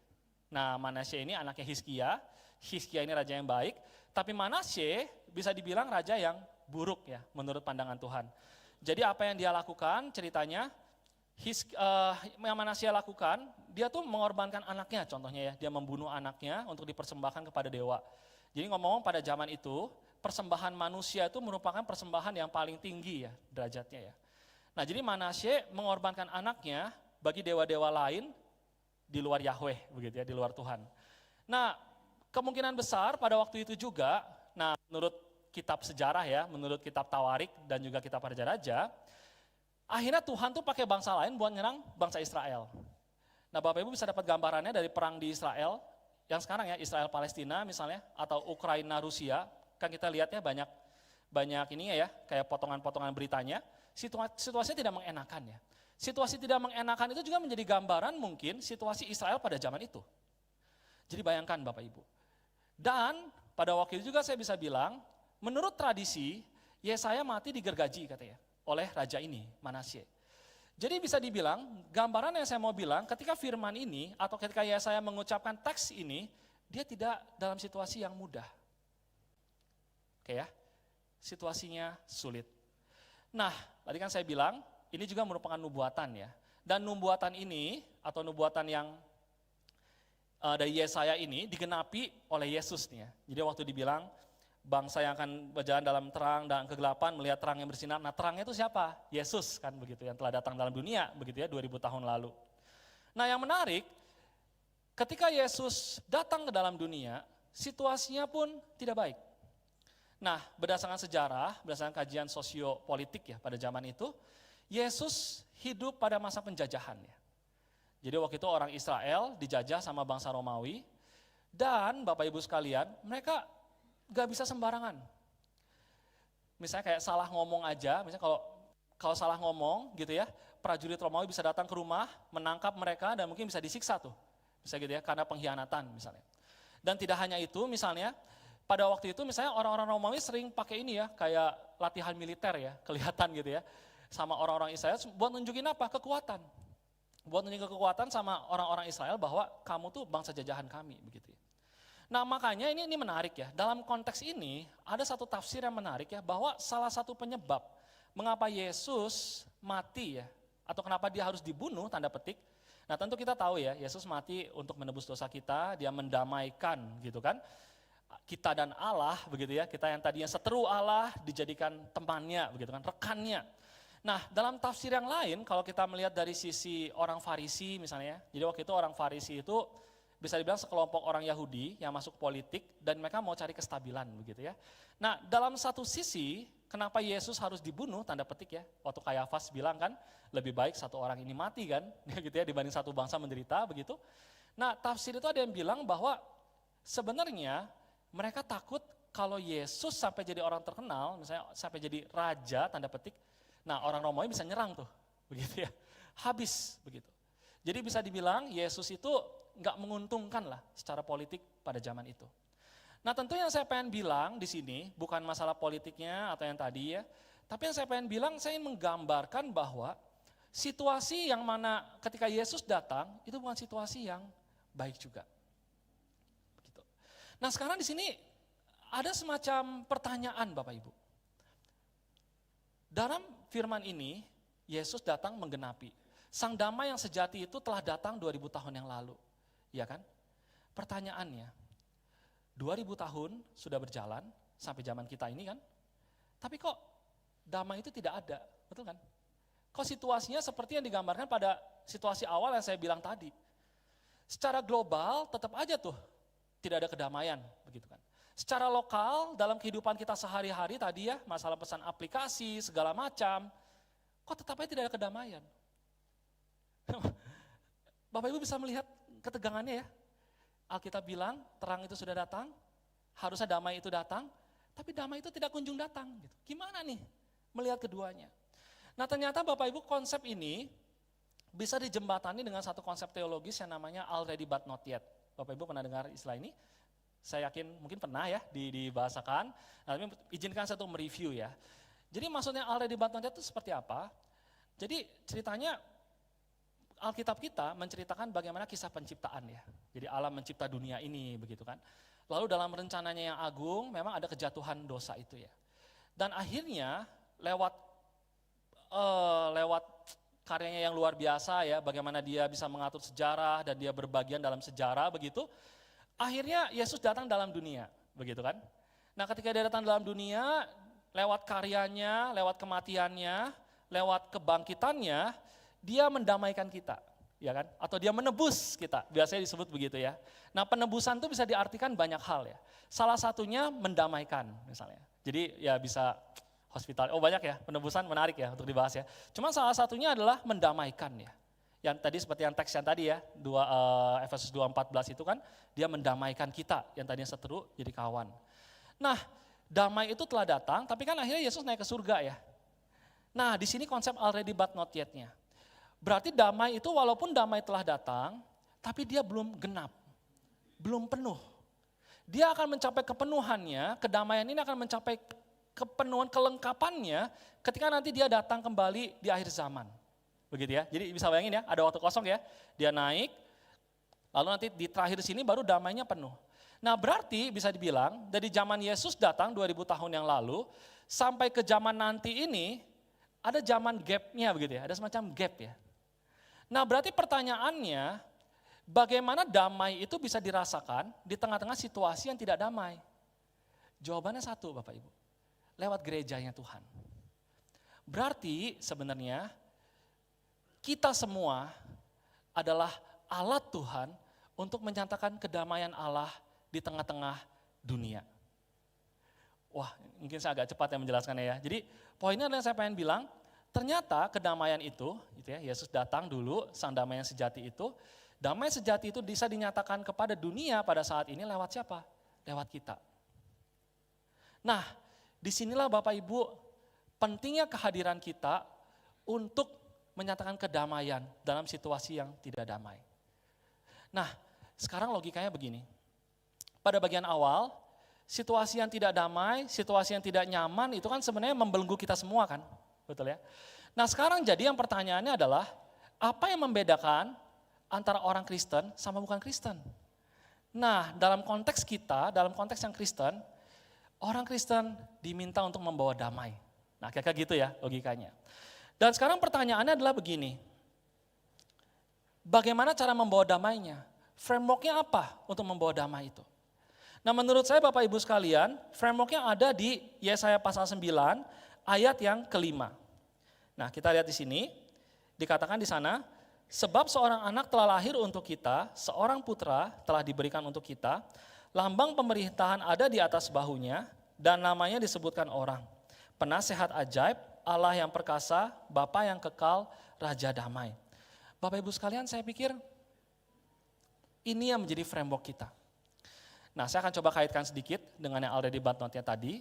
Nah Manasye ini anaknya Hizkia ini raja yang baik, tapi Manasye bisa dibilang raja yang buruk ya menurut pandangan Tuhan. Jadi apa yang dia lakukan ceritanya, yang Manasye lakukan, dia tuh mengorbankan anaknya contohnya ya, dia membunuh anaknya untuk dipersembahkan kepada dewa. Jadi ngomong-ngomong pada zaman itu, persembahan manusia itu merupakan persembahan yang paling tinggi ya derajatnya ya. Nah jadi Manasye mengorbankan anaknya bagi dewa-dewa lain di luar Yahweh begitu ya, di luar Tuhan. Nah kemungkinan besar pada waktu itu juga, nah menurut kitab sejarah ya, menurut kitab Tawarik dan juga kitab Raja-Raja, akhirnya Tuhan tuh pakai bangsa lain buat nyerang bangsa Israel. Nah Bapak Ibu bisa dapat gambarannya dari perang di Israel, yang sekarang ya Israel Palestina misalnya, atau Ukraina Rusia, kan kita lihatnya banyak ini ya, kayak potongan-potongan beritanya, situasinya tidak mengenakan ya. Situasi tidak mengenakan itu juga menjadi gambaran mungkin situasi Israel pada zaman itu. Jadi bayangkan Bapak Ibu. Dan pada waktu itu juga saya bisa bilang, menurut tradisi, Yesaya mati digergaji katanya oleh raja ini, Manasye. Jadi bisa dibilang, gambaran yang saya mau bilang, ketika firman ini, atau ketika Yesaya mengucapkan teks ini, dia tidak dalam situasi yang mudah. Oke ya, situasinya sulit. Nah, tadi kan saya bilang, ini juga merupakan nubuatan ya. Dan nubuatan ini, atau nubuatan yang dari Yesaya ini, digenapi oleh Yesus nih ya. Jadi waktu dibilang, bangsa yang akan berjalan dalam terang dan kegelapan melihat terang yang bersinar. Nah terangnya itu siapa? Yesus kan begitu yang telah datang dalam dunia begitu ya 2000 tahun lalu. Nah yang menarik ketika Yesus datang ke dalam dunia situasinya pun tidak baik. Nah berdasarkan sejarah, berdasarkan kajian sosiopolitik ya pada zaman itu, Yesus hidup pada masa penjajahan ya. Jadi waktu itu orang Israel dijajah sama bangsa Romawi dan Bapak Ibu sekalian mereka gak bisa sembarangan. Misalnya kayak salah ngomong aja, misalnya kalau salah ngomong gitu ya, prajurit Romawi bisa datang ke rumah, menangkap mereka dan mungkin bisa disiksa tuh. Bisa gitu ya, karena pengkhianatan misalnya. Dan tidak hanya itu misalnya, pada waktu itu misalnya orang-orang Romawi sering pakai ini ya, kayak latihan militer ya, kelihatan gitu ya. sama orang-orang Israel buat nunjukin apa? Kekuatan. Buat nunjukin kekuatan sama orang-orang Israel bahwa kamu tuh bangsa jajahan kami, begitu ya. Nah makanya ini menarik ya, dalam konteks ini ada satu tafsir yang menarik ya, bahwa salah satu penyebab mengapa Yesus mati ya, atau kenapa dia harus dibunuh, tanda petik. Nah tentu kita tahu ya, Yesus mati untuk menebus dosa kita, dia mendamaikan gitu kan. Kita dan Allah begitu ya, kita yang tadinya seteru Allah dijadikan temannya begitu kan, rekannya. Nah dalam tafsir yang lain kalau kita melihat dari sisi orang Farisi misalnya, jadi waktu itu orang Farisi itu bisa dibilang sekelompok orang Yahudi yang masuk politik dan mereka mau cari kestabilan begitu ya. Nah dalam satu sisi kenapa Yesus harus dibunuh tanda petik ya, waktu Kayafas bilang kan lebih baik satu orang ini mati kan gitu ya dibanding satu bangsa menderita begitu. Nah tafsir itu ada yang bilang bahwa sebenarnya mereka takut kalau Yesus sampai jadi orang terkenal, misalnya sampai jadi raja tanda petik, nah orang Romawi bisa nyerang tuh, begitu ya, habis begitu. Jadi bisa dibilang Yesus itu nggak menguntungkan lah secara politik pada zaman itu. Nah tentu yang saya pengen bilang di sini bukan masalah politiknya atau yang tadi ya, tapi yang saya pengen bilang saya ingin menggambarkan bahwa situasi yang mana ketika Yesus datang itu bukan situasi yang baik juga. Begitu. Nah sekarang di sini ada semacam pertanyaan Bapak Ibu. Dalam firman ini, Yesus datang menggenapi. Sang damai yang sejati itu telah datang 2000 tahun yang lalu. Ya kan? Pertanyaannya, 2000 tahun sudah berjalan sampai zaman kita ini kan, tapi kok damai itu tidak ada, betul kan? Kok situasinya seperti yang digambarkan pada situasi awal yang saya bilang tadi. Secara global tetap aja tuh tidak ada kedamaian, begitu kan? Secara lokal dalam kehidupan kita sehari-hari tadi ya, masalah pesan aplikasi segala macam, kok tetap aja tidak ada kedamaian. Bapak Ibu bisa melihat ketegangannya ya. Alkitab bilang terang itu sudah datang, harusnya damai itu datang, tapi damai itu tidak kunjung datang. Gitu. Gimana nih melihat keduanya? Nah ternyata Bapak Ibu konsep ini bisa dijembatani dengan satu konsep teologis yang namanya already but not yet. Bapak Ibu pernah dengar istilah ini? Saya yakin mungkin pernah ya dibahasakan, nah, tapi izinkan saya untuk mereview ya. Jadi maksudnya already but not yet itu seperti apa? Jadi ceritanya Alkitab kita menceritakan bagaimana kisah penciptaan ya. Jadi Allah mencipta dunia ini begitu kan. Lalu dalam rencananya yang agung memang ada kejatuhan dosa itu ya. Dan akhirnya lewat karyanya yang luar biasa ya, bagaimana dia bisa mengatur sejarah dan dia berbagian dalam sejarah begitu. Akhirnya Yesus datang dalam dunia, begitu kan? Nah ketika dia datang dalam dunia, lewat karyanya, lewat kematiannya, lewat kebangkitannya, dia mendamaikan kita, ya kan? Atau dia menebus kita, biasanya disebut begitu ya. Nah penebusan itu bisa diartikan banyak hal ya. Salah satunya mendamaikan misalnya. Jadi ya bisa hospital, banyak ya, penebusan menarik ya untuk dibahas ya. Cuma salah satunya adalah mendamaikan ya. Yang tadi seperti yang teks yang tadi ya, Efesus 2:14 itu kan, dia mendamaikan kita, yang tadinya seteru jadi kawan. Nah, damai itu telah datang, tapi kan akhirnya Yesus naik ke surga ya. Nah, di sini konsep already but not yet-nya. Berarti damai itu walaupun damai telah datang, tapi dia belum genap, belum penuh. Dia akan mencapai kepenuhannya, kedamaian ini akan mencapai kepenuhan, kelengkapannya ketika nanti dia datang kembali di akhir zaman. Begitu ya, jadi bisa bayangin ya, ada waktu kosong ya, dia naik, lalu nanti di terakhir sini baru damainya penuh. Nah berarti bisa dibilang dari zaman Yesus datang 2000 tahun yang lalu, sampai ke zaman nanti ini, ada zaman gap-nya begitu ya, ada semacam gap ya. Nah berarti pertanyaannya, bagaimana damai itu bisa dirasakan di tengah-tengah situasi yang tidak damai? Jawabannya satu Bapak Ibu, lewat gerejanya Tuhan. Berarti sebenarnya, kita semua adalah alat Tuhan untuk menyatakan kedamaian Allah di tengah-tengah dunia. Wah, mungkin saya agak cepat ya menjelaskannya ya. Jadi poinnya adalah yang saya pengen bilang, ternyata kedamaian itu, gitu ya, Yesus datang dulu, sang damai yang sejati itu, damai sejati itu bisa dinyatakan kepada dunia pada saat ini lewat siapa? Lewat kita. Nah, disinilah Bapak Ibu, pentingnya kehadiran kita untuk menyatakan kedamaian dalam situasi yang tidak damai. Nah, sekarang logikanya begini. Pada bagian awal, situasi yang tidak damai, situasi yang tidak nyaman itu kan sebenarnya membelenggu kita semua kan, betul ya. Nah sekarang jadi yang pertanyaannya adalah, apa yang membedakan antara orang Kristen sama bukan Kristen? Nah dalam konteks kita, dalam konteks yang Kristen, orang Kristen diminta untuk membawa damai. Nah kira-kira gitu ya logikanya. Dan sekarang pertanyaannya adalah begini, bagaimana cara membawa damainya? Frameworknya apa untuk membawa damai itu? Nah menurut saya Bapak Ibu sekalian, frameworknya ada di Yesaya pasal 9 ayat yang kelima. Nah kita lihat di sini, dikatakan di sana, sebab seorang anak telah lahir untuk kita, seorang putra telah diberikan untuk kita, lambang pemerintahan ada di atas bahunya, dan namanya disebutkan orang. Penasehat ajaib, Allah yang perkasa, Bapa yang kekal, Raja damai. Bapak Ibu sekalian, saya pikir ini yang menjadi framework kita. Nah saya akan coba kaitkan sedikit dengan yang already Batnotnya tadi.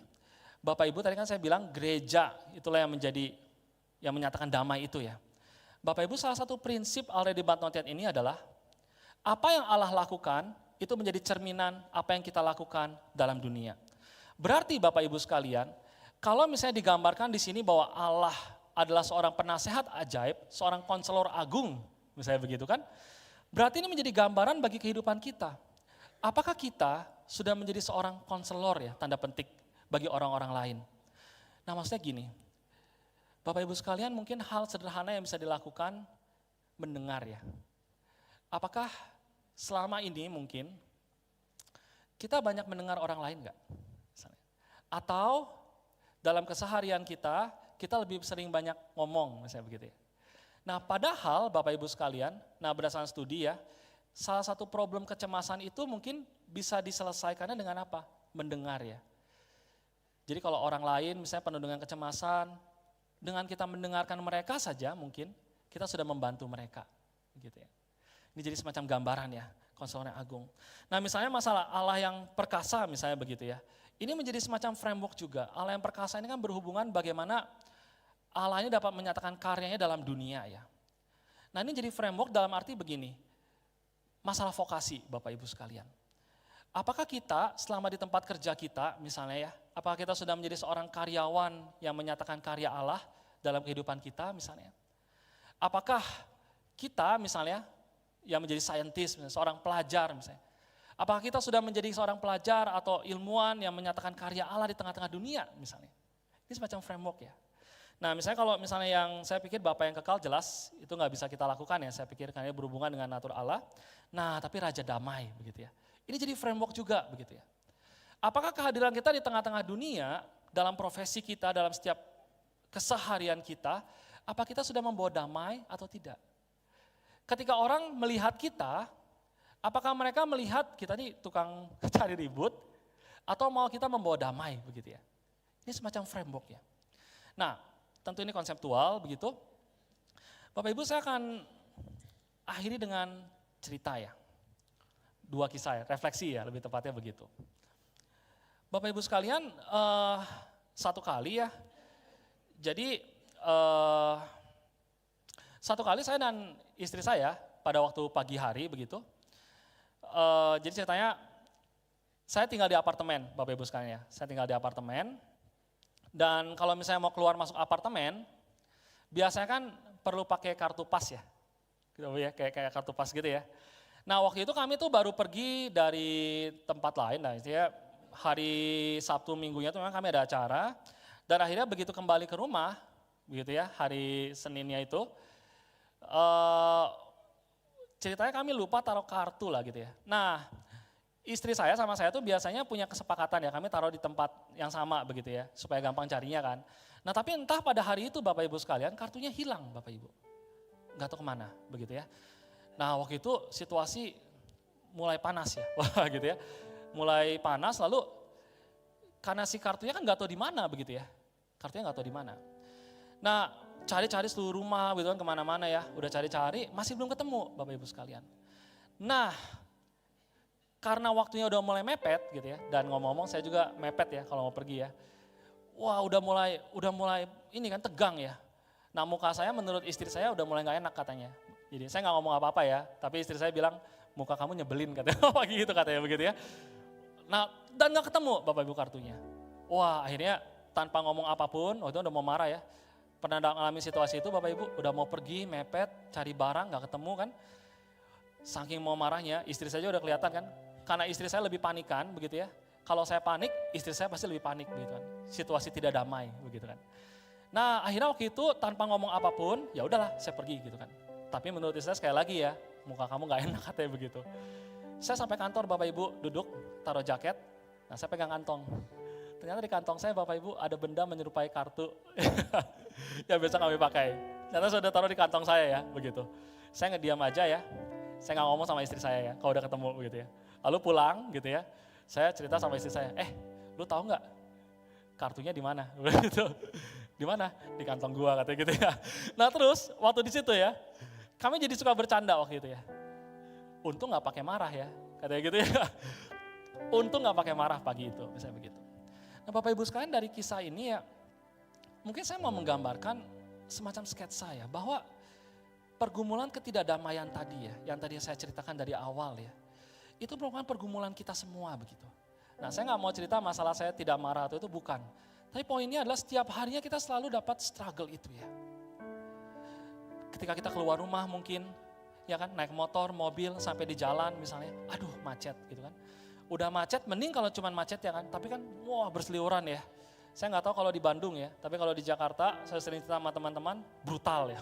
Bapak Ibu tadi kan saya bilang gereja itulah yang menyatakan damai itu ya. Bapak Ibu salah satu prinsip already Batnotiat ini adalah apa yang Allah lakukan itu menjadi cerminan apa yang kita lakukan dalam dunia. Berarti Bapak Ibu sekalian, kalau misalnya digambarkan di sini bahwa Allah adalah seorang penasehat ajaib, seorang konselor agung, misalnya begitu kan, berarti ini menjadi gambaran bagi kehidupan kita. Apakah kita sudah menjadi seorang konselor ya, tanda petik bagi orang-orang lain? Nah maksudnya gini, Bapak Ibu sekalian mungkin hal sederhana yang bisa dilakukan mendengar ya. Apakah selama ini mungkin kita banyak mendengar orang lain enggak? Atau dalam keseharian kita lebih sering banyak ngomong misalnya begitu ya. Nah padahal Bapak Ibu sekalian, nah berdasarkan studi ya, salah satu problem kecemasan itu mungkin bisa diselesaikannya dengan apa? Mendengar ya. Jadi kalau orang lain misalnya penuh dengan kecemasan, dengan kita mendengarkan mereka saja mungkin kita sudah membantu mereka. Gitu ya. Ini jadi semacam gambaran ya, konselor yang agung. Nah misalnya masalah Allah yang perkasa misalnya begitu ya. Ini menjadi semacam framework juga. Allah yang perkasa ini kan berhubungan bagaimana Allah ini dapat menyatakan karyanya dalam dunia ya. Nah ini jadi framework dalam arti begini, masalah vokasi Bapak Ibu sekalian. Apakah kita selama di tempat kerja kita misalnya ya, apakah kita sudah menjadi seorang karyawan yang menyatakan karya Allah dalam kehidupan kita misalnya? Apakah kita misalnya yang menjadi saintis, seorang pelajar misalnya, apakah kita sudah menjadi seorang pelajar atau ilmuwan yang menyatakan karya Allah di tengah-tengah dunia misalnya? Ini semacam framework ya. Nah misalnya kalau misalnya yang saya pikir Bapa yang kekal jelas itu nggak bisa kita lakukan ya, saya pikir karena berhubungan dengan natur Allah. Nah tapi Raja damai begitu ya. Ini jadi framework juga begitu ya. Apakah kehadiran kita di tengah-tengah dunia, dalam profesi kita, dalam setiap keseharian kita, apa kita sudah membawa damai atau tidak? Ketika orang melihat kita, apakah mereka melihat kita nih tukang cari ribut, atau mau kita membawa damai begitu ya? Ini semacam framework ya. Nah tentu ini konseptual begitu. Bapak Ibu saya akan akhiri dengan cerita ya. 2 kisah ya, refleksi ya lebih tepatnya begitu. Bapak Ibu sekalian, satu kali ya, jadi satu kali saya dan istri saya pada waktu pagi hari begitu, jadi ceritanya saya tinggal di apartemen Bapak Ibu sekalian ya, saya tinggal di apartemen dan kalau misalnya mau keluar masuk apartemen, biasanya kan perlu pakai kartu pas ya, gitu ya, kayak kartu pas gitu ya. Nah waktu itu kami tuh baru pergi dari tempat lain, nah istilahnya hari Sabtu minggunya tuh memang kami ada acara, dan akhirnya begitu kembali ke rumah, begitu ya hari Seninnya itu, ceritanya kami lupa taruh kartu lah gitu ya. Nah istri saya sama saya tuh biasanya punya kesepakatan ya, kami taruh di tempat yang sama begitu ya, supaya gampang carinya kan. Nah tapi entah pada hari itu Bapak Ibu sekalian, kartunya hilang Bapak Ibu, nggak tahu kemana begitu ya. Nah waktu itu situasi mulai panas ya, wah gitu ya, mulai panas lalu karena si kartunya kan nggak tahu di mana begitu ya, kartunya nggak tahu di mana. Nah cari-cari seluruh rumah gitu kan kemana-mana ya, udah cari-cari masih belum ketemu Bapak Ibu sekalian. Nah karena waktunya udah mulai mepet gitu ya, dan ngomong-ngomong saya juga mepet ya kalau mau pergi ya. Wah udah mulai ini kan tegang ya. Nah muka saya menurut istri saya udah mulai nggak enak katanya. Jadi saya nggak ngomong apa-apa ya, tapi istri saya bilang muka kamu nyebelin katanya, gitu katanya begitu ya. Nah dan nggak ketemu Bapak Ibu kartunya. Wah akhirnya tanpa ngomong apapun, waktu itu udah mau marah ya. Pernah mengalami situasi itu Bapak Ibu, udah mau pergi, mepet, cari barang, gak ketemu kan. Saking mau marahnya, istri saya udah kelihatan kan. Karena istri saya lebih panikan begitu ya. Kalau saya panik, istri saya pasti lebih panik begitu kan. Situasi tidak damai begitu kan. Nah akhirnya waktu itu tanpa ngomong apapun, ya udahlah saya pergi gitu kan. Tapi menurut istri saya sekali lagi ya, muka kamu gak enak katanya begitu. Saya sampai kantor Bapak Ibu, duduk, taruh jaket, nah saya pegang kantong. Ternyata di kantong saya Bapak Ibu ada benda menyerupai kartu yang biasa kami pakai. Ternyata sudah taruh di kantong saya ya, begitu. Saya ngediam aja ya, saya nggak ngomong sama istri saya ya, kalau udah ketemu begitu ya. Lalu pulang gitu ya, saya cerita sama istri saya, lu tahu nggak kartunya di mana? Gitu. Di mana? Di kantong gua katanya gitu ya. Nah terus waktu di situ ya, kami jadi suka bercanda waktu itu ya. Untung nggak pakai marah ya, katanya gitu ya. Untung nggak pakai marah pagi itu, misalnya begitu. Nah Bapak Ibu sekalian dari kisah ini ya, mungkin saya mau menggambarkan semacam sketsa ya, bahwa pergumulan ketidakdamaian tadi ya, yang tadi saya ceritakan dari awal ya, itu merupakan pergumulan kita semua begitu. Nah saya nggak mau cerita masalah saya tidak marah atau itu bukan. Tapi poinnya adalah setiap harinya kita selalu dapat struggle itu ya. Ketika kita keluar rumah mungkin, ya kan naik motor, mobil sampai di jalan misalnya, aduh macet gitu kan. Udah macet, mending kalau cuma macet ya kan, tapi kan wah berseliweran ya. Saya nggak tahu kalau di Bandung ya, tapi kalau di Jakarta saya sering cerita sama teman-teman, brutal ya.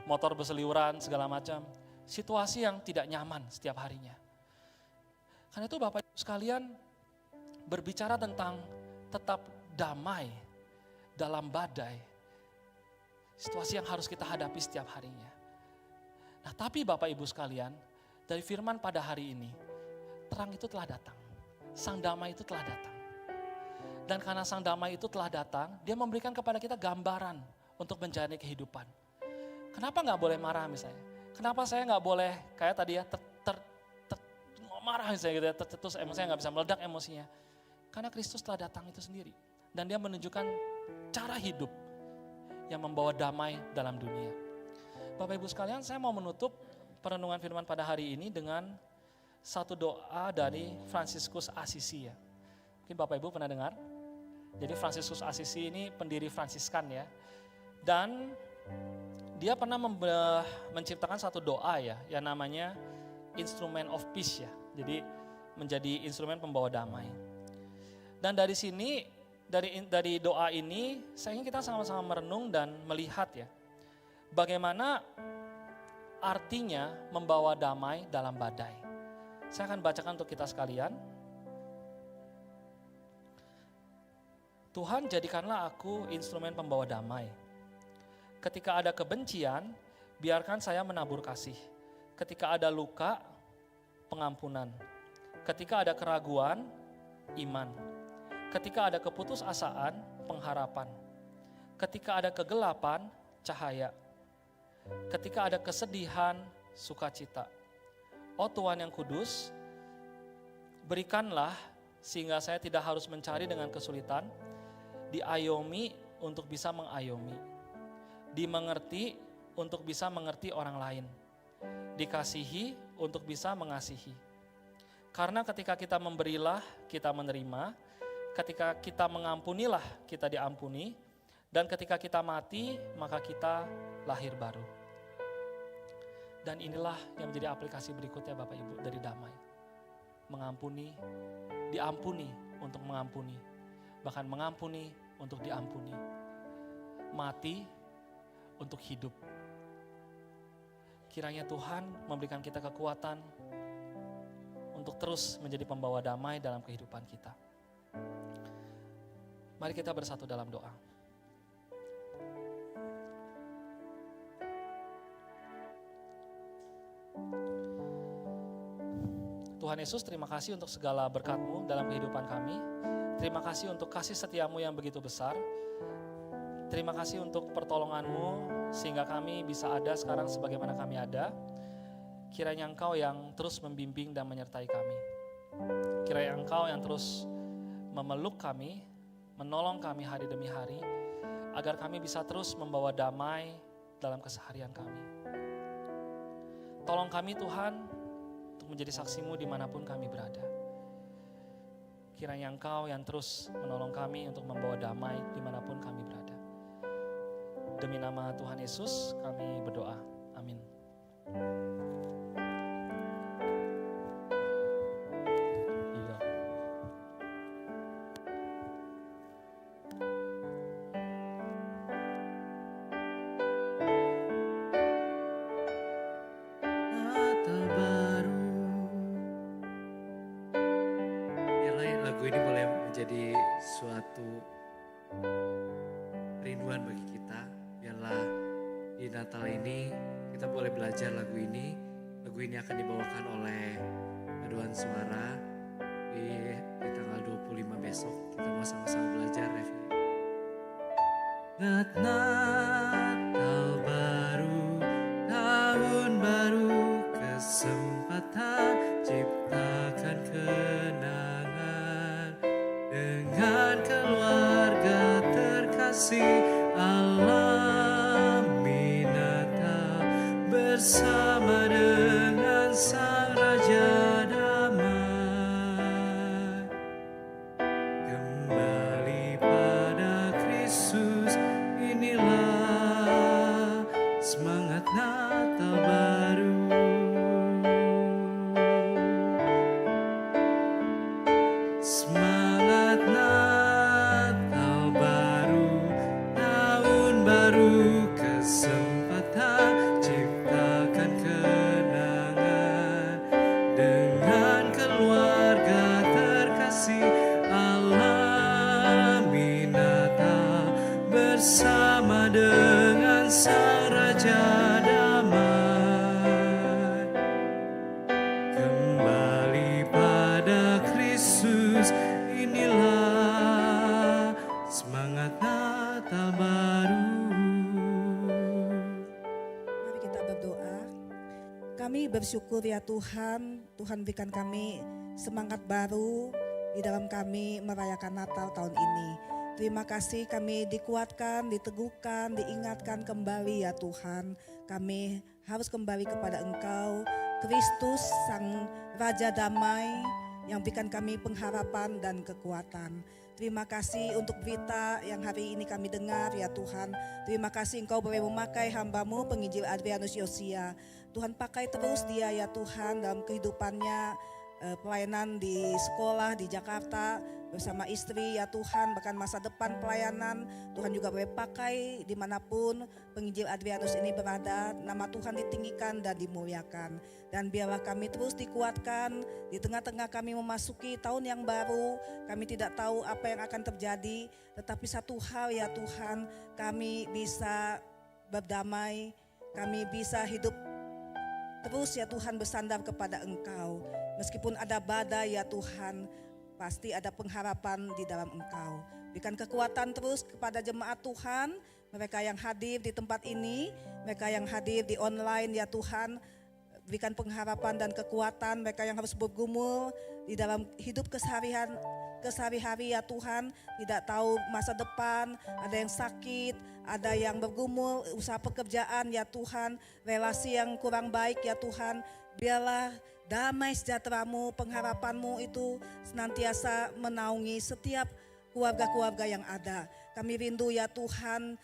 Motor berseliweran segala macam. Situasi yang tidak nyaman setiap harinya. Karena itu Bapak Ibu sekalian berbicara tentang tetap damai dalam badai. Situasi yang harus kita hadapi setiap harinya. Nah tapi Bapak Ibu sekalian, dari firman pada hari ini, terang itu telah datang, sang damai itu telah datang. Dan karena sang damai itu telah datang, dia memberikan kepada kita gambaran untuk menjalani kehidupan. Kenapa gak boleh marah misalnya? Kenapa saya gak boleh kayak tadi ya, marah misalnya gitu ya, tercetus emosinya gak bisa meledak emosinya. Karena Kristus telah datang itu sendiri. Dan dia menunjukkan cara hidup yang membawa damai dalam dunia. Bapak Ibu sekalian, saya mau menutup perenungan firman pada hari ini dengan satu doa dari Fransiskus Assisi ya. Mungkin Bapak Ibu pernah dengar. Jadi Fransiskus Assisi ini pendiri Fransiskan ya. Dan dia pernah menciptakan satu doa ya, yang namanya Instrument of Peace ya. Jadi menjadi instrumen pembawa damai. Dan dari sini, dari doa ini, saya ingin kita sama-sama merenung dan melihat ya, bagaimana artinya membawa damai dalam badai. Saya akan bacakan untuk kita sekalian. Tuhan, jadikanlah aku instrumen pembawa damai. Ketika ada kebencian, biarkan saya menabur kasih. Ketika ada luka, pengampunan. Ketika ada keraguan, iman. Ketika ada keputusasaan, pengharapan. Ketika ada kegelapan, cahaya. Ketika ada kesedihan, sukacita. Oh Tuhan yang kudus, berikanlah sehingga saya tidak harus mencari dengan kesulitan, diayomi untuk bisa mengayomi, dimengerti untuk bisa mengerti orang lain, dikasihi untuk bisa mengasihi. Karena ketika kita memberilah, kita menerima, ketika kita mengampunilah, kita diampuni, dan ketika kita mati, maka kita lahir baru. Dan inilah yang menjadi aplikasi berikutnya Bapak Ibu dari damai. Mengampuni, diampuni untuk mengampuni. Bahkan mengampuni untuk diampuni. Mati untuk hidup. Kiranya Tuhan memberikan kita kekuatan untuk terus menjadi pembawa damai dalam kehidupan kita. Mari kita bersatu dalam doa. Tuhan Yesus, terima kasih untuk segala berkat-Mu dalam kehidupan kami. Terima kasih untuk kasih setia-Mu yang begitu besar. Terima kasih untuk pertolongan-Mu sehingga kami bisa ada sekarang sebagaimana kami ada. Kiranya Engkau yang terus membimbing dan menyertai kami. Kiranya Engkau yang terus memeluk kami, menolong kami hari demi hari, agar kami bisa terus membawa damai dalam keseharian kami. Tolong kami Tuhan, untuk menjadi saksi-Mu dimanapun kami berada. Kiranya Engkau yang terus menolong kami untuk membawa damai dimanapun kami berada. Demi nama Tuhan Yesus kami berdoa. Amin. Iya. Natal baru. Biarlah lagu ini boleh menjadi suatu rinduan bagi kita. Biarlah di Natal ini kita boleh belajar lagu ini. Lagu ini akan dibawakan oleh paduan suara di tanggal 25 besok. Kita mau sama-sama belajar, Revi. Natal baru, tahun baru, kesempatan ciptakan kenangan dengan keluarga terkasih. Alami Natal bersama dengan Sang Raja damai. Kembali pada Kristus, inilah semangat Natal baru. Semangat Natal baru, tahun baru, kesempatan ciptakan kenangan dengan keluarga terkasih. Alami Natal bersama dengan Sang Raja damai. Kembali pada Kristus, inilah semangat Natal baru. Mari kita berdoa. Kami bersyukur ya Tuhan, Tuhan berikan kami semangat baru di dalam kami merayakan Natal tahun ini. Terima kasih kami dikuatkan, diteguhkan, diingatkan kembali ya Tuhan. Kami harus kembali kepada Engkau, Kristus Sang Raja Damai yang berikan kami pengharapan dan kekuatan. Terima kasih untuk berita yang hari ini kami dengar ya Tuhan. Terima kasih Engkau boleh memakai hamba-Mu penginjil Adrianus Yosia. Tuhan pakai terus dia ya Tuhan dalam kehidupannya, pelayanan di sekolah di Jakarta bersama istri ya Tuhan, bahkan masa depan pelayanan Tuhan juga boleh pakai dimanapun penginjil Adrianus ini berada. Nama Tuhan ditinggikan dan dimuliakan, dan biarlah kami terus dikuatkan di tengah-tengah kami memasuki tahun yang baru. Kami tidak tahu apa yang akan terjadi, tetapi satu hal ya Tuhan, kami bisa berdamai, kami bisa hidup terus ya Tuhan bersandar kepada Engkau. Meskipun ada badai ya Tuhan, pasti ada pengharapan di dalam Engkau. Berikan kekuatan terus kepada jemaat Tuhan, mereka yang hadir di tempat ini, mereka yang hadir di online ya Tuhan. Berikan pengharapan dan kekuatan mereka yang harus bergumul di dalam hidup kesehari-hari ya Tuhan. Tidak tahu masa depan, ada yang sakit, ada yang bergumul usaha pekerjaan ya Tuhan, relasi yang kurang baik ya Tuhan. Biarlah damai sejahtera-Mu, pengharapan-Mu itu senantiasa menaungi setiap keluarga-keluarga yang ada. Kami rindu ya Tuhan,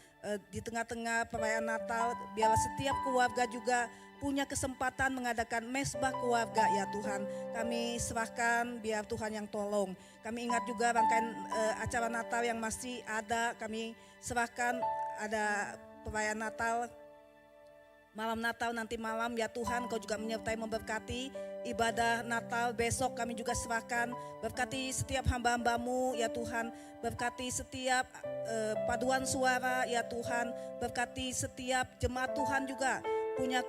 di tengah-tengah perayaan Natal, biarlah setiap keluarga juga punya kesempatan mengadakan mesbah keluarga ya Tuhan. Kami serahkan, biar Tuhan yang tolong. Kami ingat juga rangkaian acara Natal yang masih ada, kami serahkan. Ada perayaan Natal, malam Natal nanti malam ya Tuhan, Kau juga menyertai memberkati ibadah Natal besok. Kami juga serahkan, berkati setiap hamba-hamba-Mu ya Tuhan, berkati setiap paduan suara ya Tuhan, berkati setiap jemaat Tuhan juga punya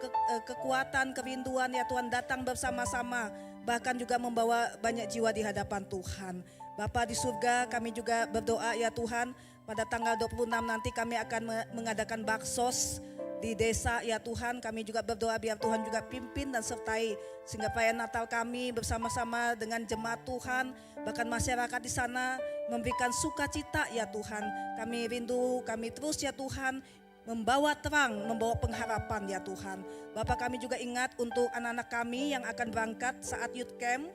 kekuatan, kerinduan ya Tuhan, datang bersama-sama, bahkan juga membawa banyak jiwa di hadapan Tuhan. Bapa di surga, kami juga berdoa ya Tuhan, pada tanggal 26 nanti kami akan mengadakan baksos di desa ya Tuhan. Kami juga berdoa biar Tuhan juga pimpin dan sertai, sehingga perayaan Natal kami bersama-sama dengan jemaat Tuhan, bahkan masyarakat di sana memberikan sukacita ya Tuhan. Kami rindu, kami terus ya Tuhan membawa terang, membawa pengharapan ya Tuhan. Bapak, kami juga ingat untuk anak-anak kami yang akan berangkat saat youth camp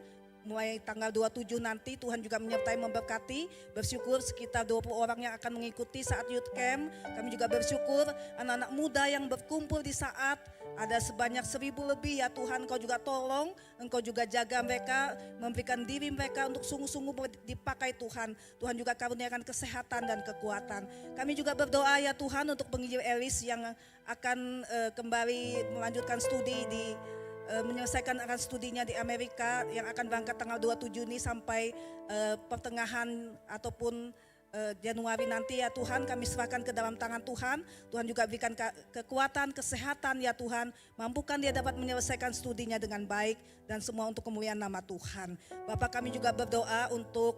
mulai tanggal 27 nanti Tuhan juga menyertai memberkati. Bersyukur sekitar 20 orang yang akan mengikuti saat youth camp. Kami juga bersyukur anak-anak muda yang berkumpul di saat ada sebanyak 1.000 lebih ya Tuhan, Engkau juga tolong, Engkau juga jaga mereka, memberikan diri mereka untuk sungguh-sungguh dipakai Tuhan. Tuhan juga karuniakan kesehatan dan kekuatan. Kami juga berdoa ya Tuhan untuk penginjil Elis yang akan kembali melanjutkan studi menyelesaikan akan studinya di Amerika yang akan berangkat tanggal 27 ini sampai pertengahan ataupun Januari nanti ya Tuhan, kami serahkan ke dalam tangan Tuhan. Tuhan juga berikan kekuatan, kesehatan ya Tuhan, mampukan dia dapat menyelesaikan studinya dengan baik dan semua untuk kemuliaan nama Tuhan. Bapak, kami juga berdoa untuk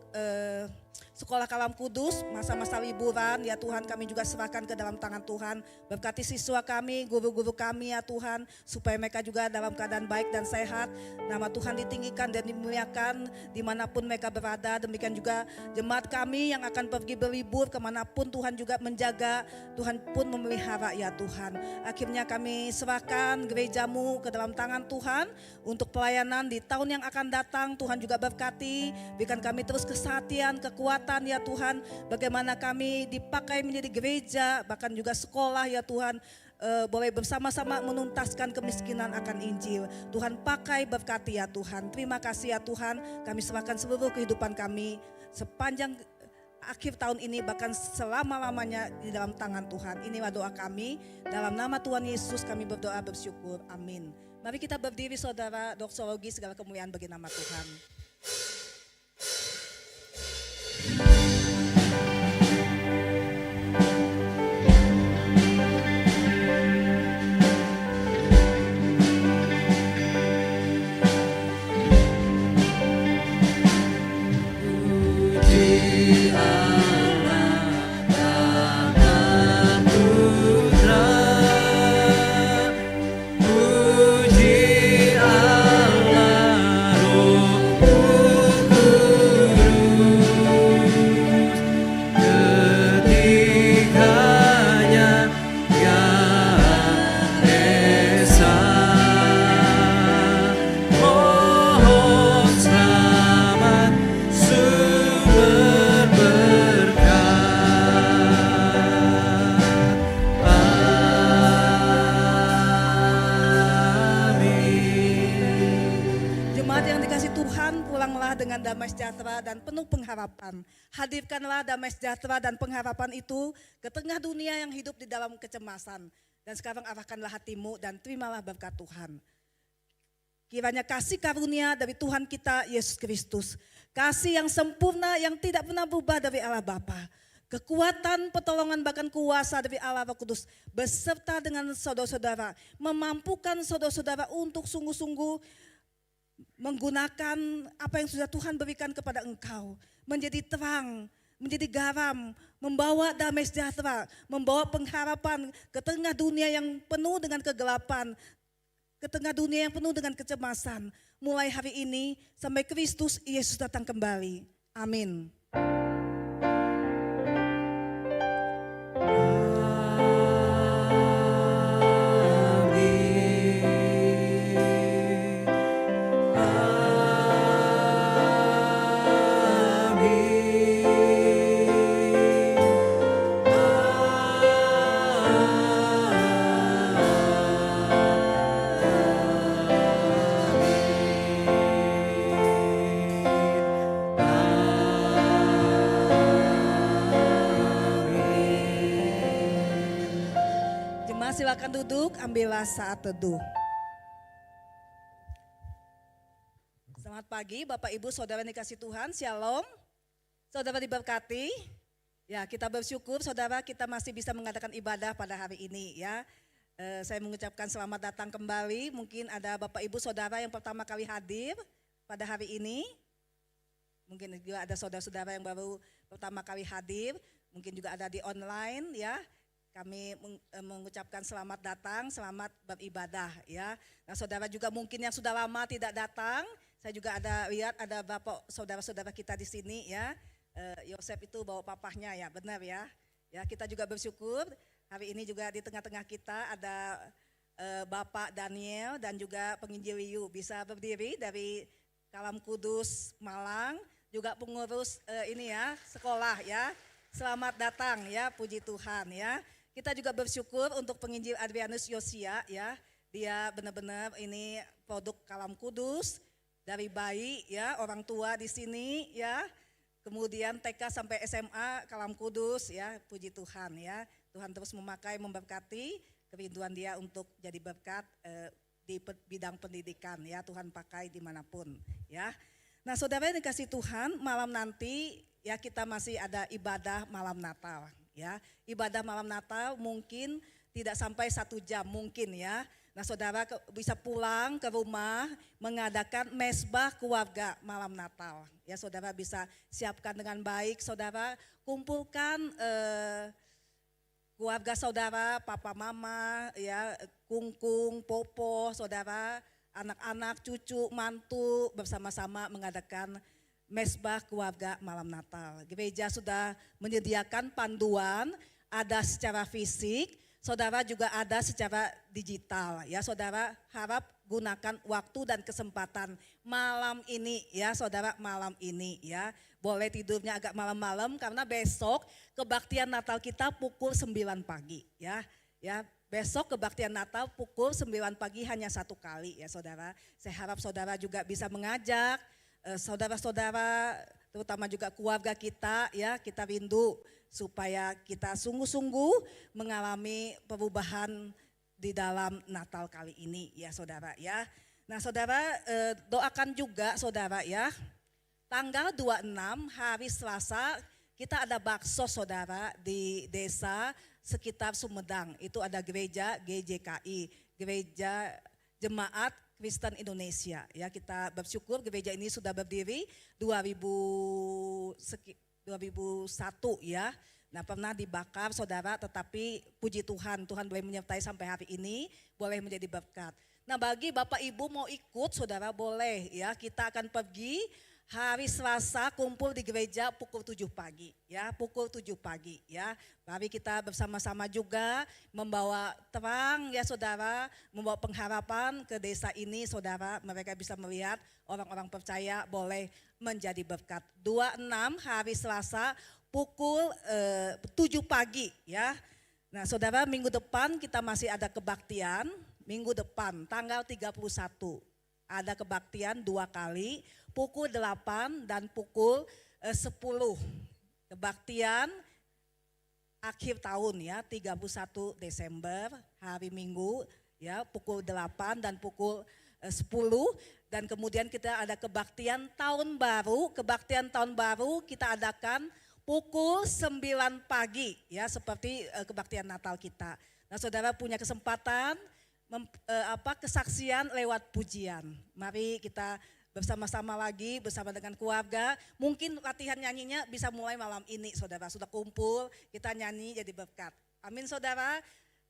Sekolah Kalam Kudus, masa-masa liburan ya Tuhan, kami juga serahkan ke dalam tangan Tuhan. Berkati siswa kami, guru-guru kami ya Tuhan, supaya mereka juga dalam keadaan baik dan sehat. Nama Tuhan ditinggikan dan dimuliakan dimanapun mereka berada. Demikian juga jemaat kami yang akan pergi berlibur kemanapun, Tuhan juga menjaga, Tuhan pun memelihara ya Tuhan. Akhirnya kami serahkan gerejamu ke dalam tangan Tuhan untuk pelayanan di tahun yang akan datang. Tuhan juga berkati, berikan kami terus kesehatan, kekuatan ya Tuhan, bagaimana kami dipakai menjadi gereja, bahkan juga sekolah ya Tuhan, boleh bersama-sama menuntaskan kemiskinan akan Injil. Tuhan pakai, berkati ya Tuhan. Terima kasih ya Tuhan, kami serahkan seluruh kehidupan kami sepanjang akhir tahun ini, bahkan selama-lamanya di dalam tangan Tuhan. Inilah doa kami, dalam nama Tuhan Yesus kami berdoa bersyukur, amin. Mari kita berdiri saudara, doksologi segala kemuliaan bagi nama Tuhan. Damai sejahtera dan penuh pengharapan. Hadirkanlah damai sejahtera dan pengharapan itu ke tengah dunia yang hidup di dalam kecemasan. Dan sekarang arahkanlah hatimu dan terimalah berkat Tuhan. Kiranya kasih karunia dari Tuhan kita Yesus Kristus, kasih yang sempurna yang tidak pernah berubah dari Allah Bapa, kekuatan, pertolongan, bahkan kuasa dari Allah Roh Kudus beserta dengan saudara-saudara, memampukan saudara-saudara untuk sungguh-sungguh menggunakan apa yang sudah Tuhan berikan kepada engkau, menjadi terang, menjadi garam, membawa damai sejahtera, membawa pengharapan ke tengah dunia yang penuh dengan kegelapan, ke tengah dunia yang penuh dengan kecemasan. Mulai hari ini sampai Kristus Yesus datang kembali. Amin. Silakan duduk, ambillah saat teduh. Selamat pagi Bapak Ibu Saudara yang dikasih Tuhan, Shalom. Saudara diberkati. Ya, kita bersyukur saudara kita masih bisa mengadakan ibadah pada hari ini ya. Saya mengucapkan selamat datang kembali. Mungkin ada Bapak Ibu Saudara yang pertama kali hadir pada hari ini. Mungkin juga ada saudara-saudara yang baru pertama kali hadir. Mungkin juga ada di online ya. Kami mengucapkan selamat datang, selamat beribadah ya. Nah saudara juga mungkin yang sudah lama tidak datang, saya juga lihat ada bapak saudara-saudara kita di sini ya. Yosef itu bawa papahnya ya, benar ya. Ya kita juga bersyukur hari ini juga di tengah-tengah kita ada Bapak Daniel dan juga penginjil Liu bisa berdiri dari Kalam Kudus Malang, juga pengurus ini ya, sekolah ya. Selamat datang ya, puji Tuhan ya. Kita juga bersyukur untuk penginjil Adrianus Yosia ya. Dia benar-benar ini produk Kalam Kudus dari bayi ya, orang tua di sini ya. Kemudian TK sampai SMA Kalam Kudus ya, puji Tuhan ya. Tuhan terus memakai, memberkati kerinduan dia untuk jadi berkat di bidang pendidikan ya, Tuhan pakai dimanapun ya. Nah saudara yang dikasih Tuhan, malam nanti ya kita masih ada ibadah malam Natal ya. Ibadah malam Natal mungkin tidak sampai 1 jam mungkin ya. Nah saudara bisa pulang ke rumah mengadakan mesbah keluarga malam Natal. Ya saudara bisa siapkan dengan baik, saudara kumpulkan keluarga saudara, papa mama, ya kungkung, popo, saudara, anak-anak, cucu, mantu bersama-sama mengadakan mesbah keluarga malam Natal. Gereja sudah menyediakan panduan, ada secara fisik, saudara juga ada secara digital. Ya saudara harap gunakan waktu dan kesempatan malam ini ya saudara, malam ini ya. Boleh tidurnya agak malam-malam karena besok kebaktian Natal kita pukul 9 pagi ya. Ya, besok kebaktian Natal pukul 9 pagi hanya 1 kali ya saudara. Saya harap saudara juga bisa mengajak saudara-saudara, terutama juga keluarga kita ya, kita rindu supaya kita sungguh-sungguh mengalami perubahan di dalam Natal kali ini ya saudara ya. Nah saudara doakan juga saudara ya, tanggal 26 hari Selasa kita ada bakso saudara di desa sekitar Sumedang. Itu ada gereja GJKI, Gereja Jemaat Kristen Indonesia ya. Kita bersyukur gereja ini sudah berdiri 2001 ya. Nah pernah dibakar saudara, tetapi puji Tuhan, Tuhan boleh menyertai sampai hari ini, boleh menjadi berkat. Nah bagi Bapak Ibu mau ikut saudara boleh ya, kita akan pergi hari Selasa kumpul di gereja pukul 7 pagi ya, pukul 7 pagi ya. Mari kita bersama-sama juga membawa terang ya saudara, membawa pengharapan ke desa ini saudara, mereka bisa melihat orang-orang percaya boleh menjadi berkat. 26 hari Selasa pukul 7 pagi ya. Nah saudara minggu depan kita masih ada kebaktian, minggu depan tanggal 31 ada kebaktian 2 kali, pukul 8 dan pukul 10. Kebaktian akhir tahun ya, 31 Desember hari Minggu ya, pukul 8 dan pukul 10. Dan kemudian kita ada kebaktian tahun baru, kebaktian tahun baru kita adakan pukul 9 pagi ya, seperti kebaktian Natal kita. Nah saudara punya kesempatan kesaksian lewat pujian. Mari kita bersama-sama lagi bersama dengan keluarga. Mungkin latihan nyanyinya bisa mulai malam ini saudara. Sudah kumpul kita nyanyi jadi berkat. Amin saudara.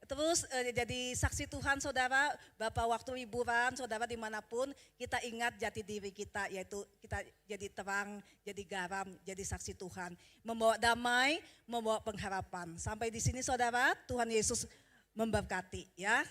Terus jadi saksi Tuhan saudara. Bapak waktu liburan saudara dimanapun kita ingat jati diri kita, yaitu kita jadi terang, jadi garam, jadi saksi Tuhan. Membawa damai, membawa pengharapan. Sampai di sini saudara, Tuhan Yesus memberkati ya.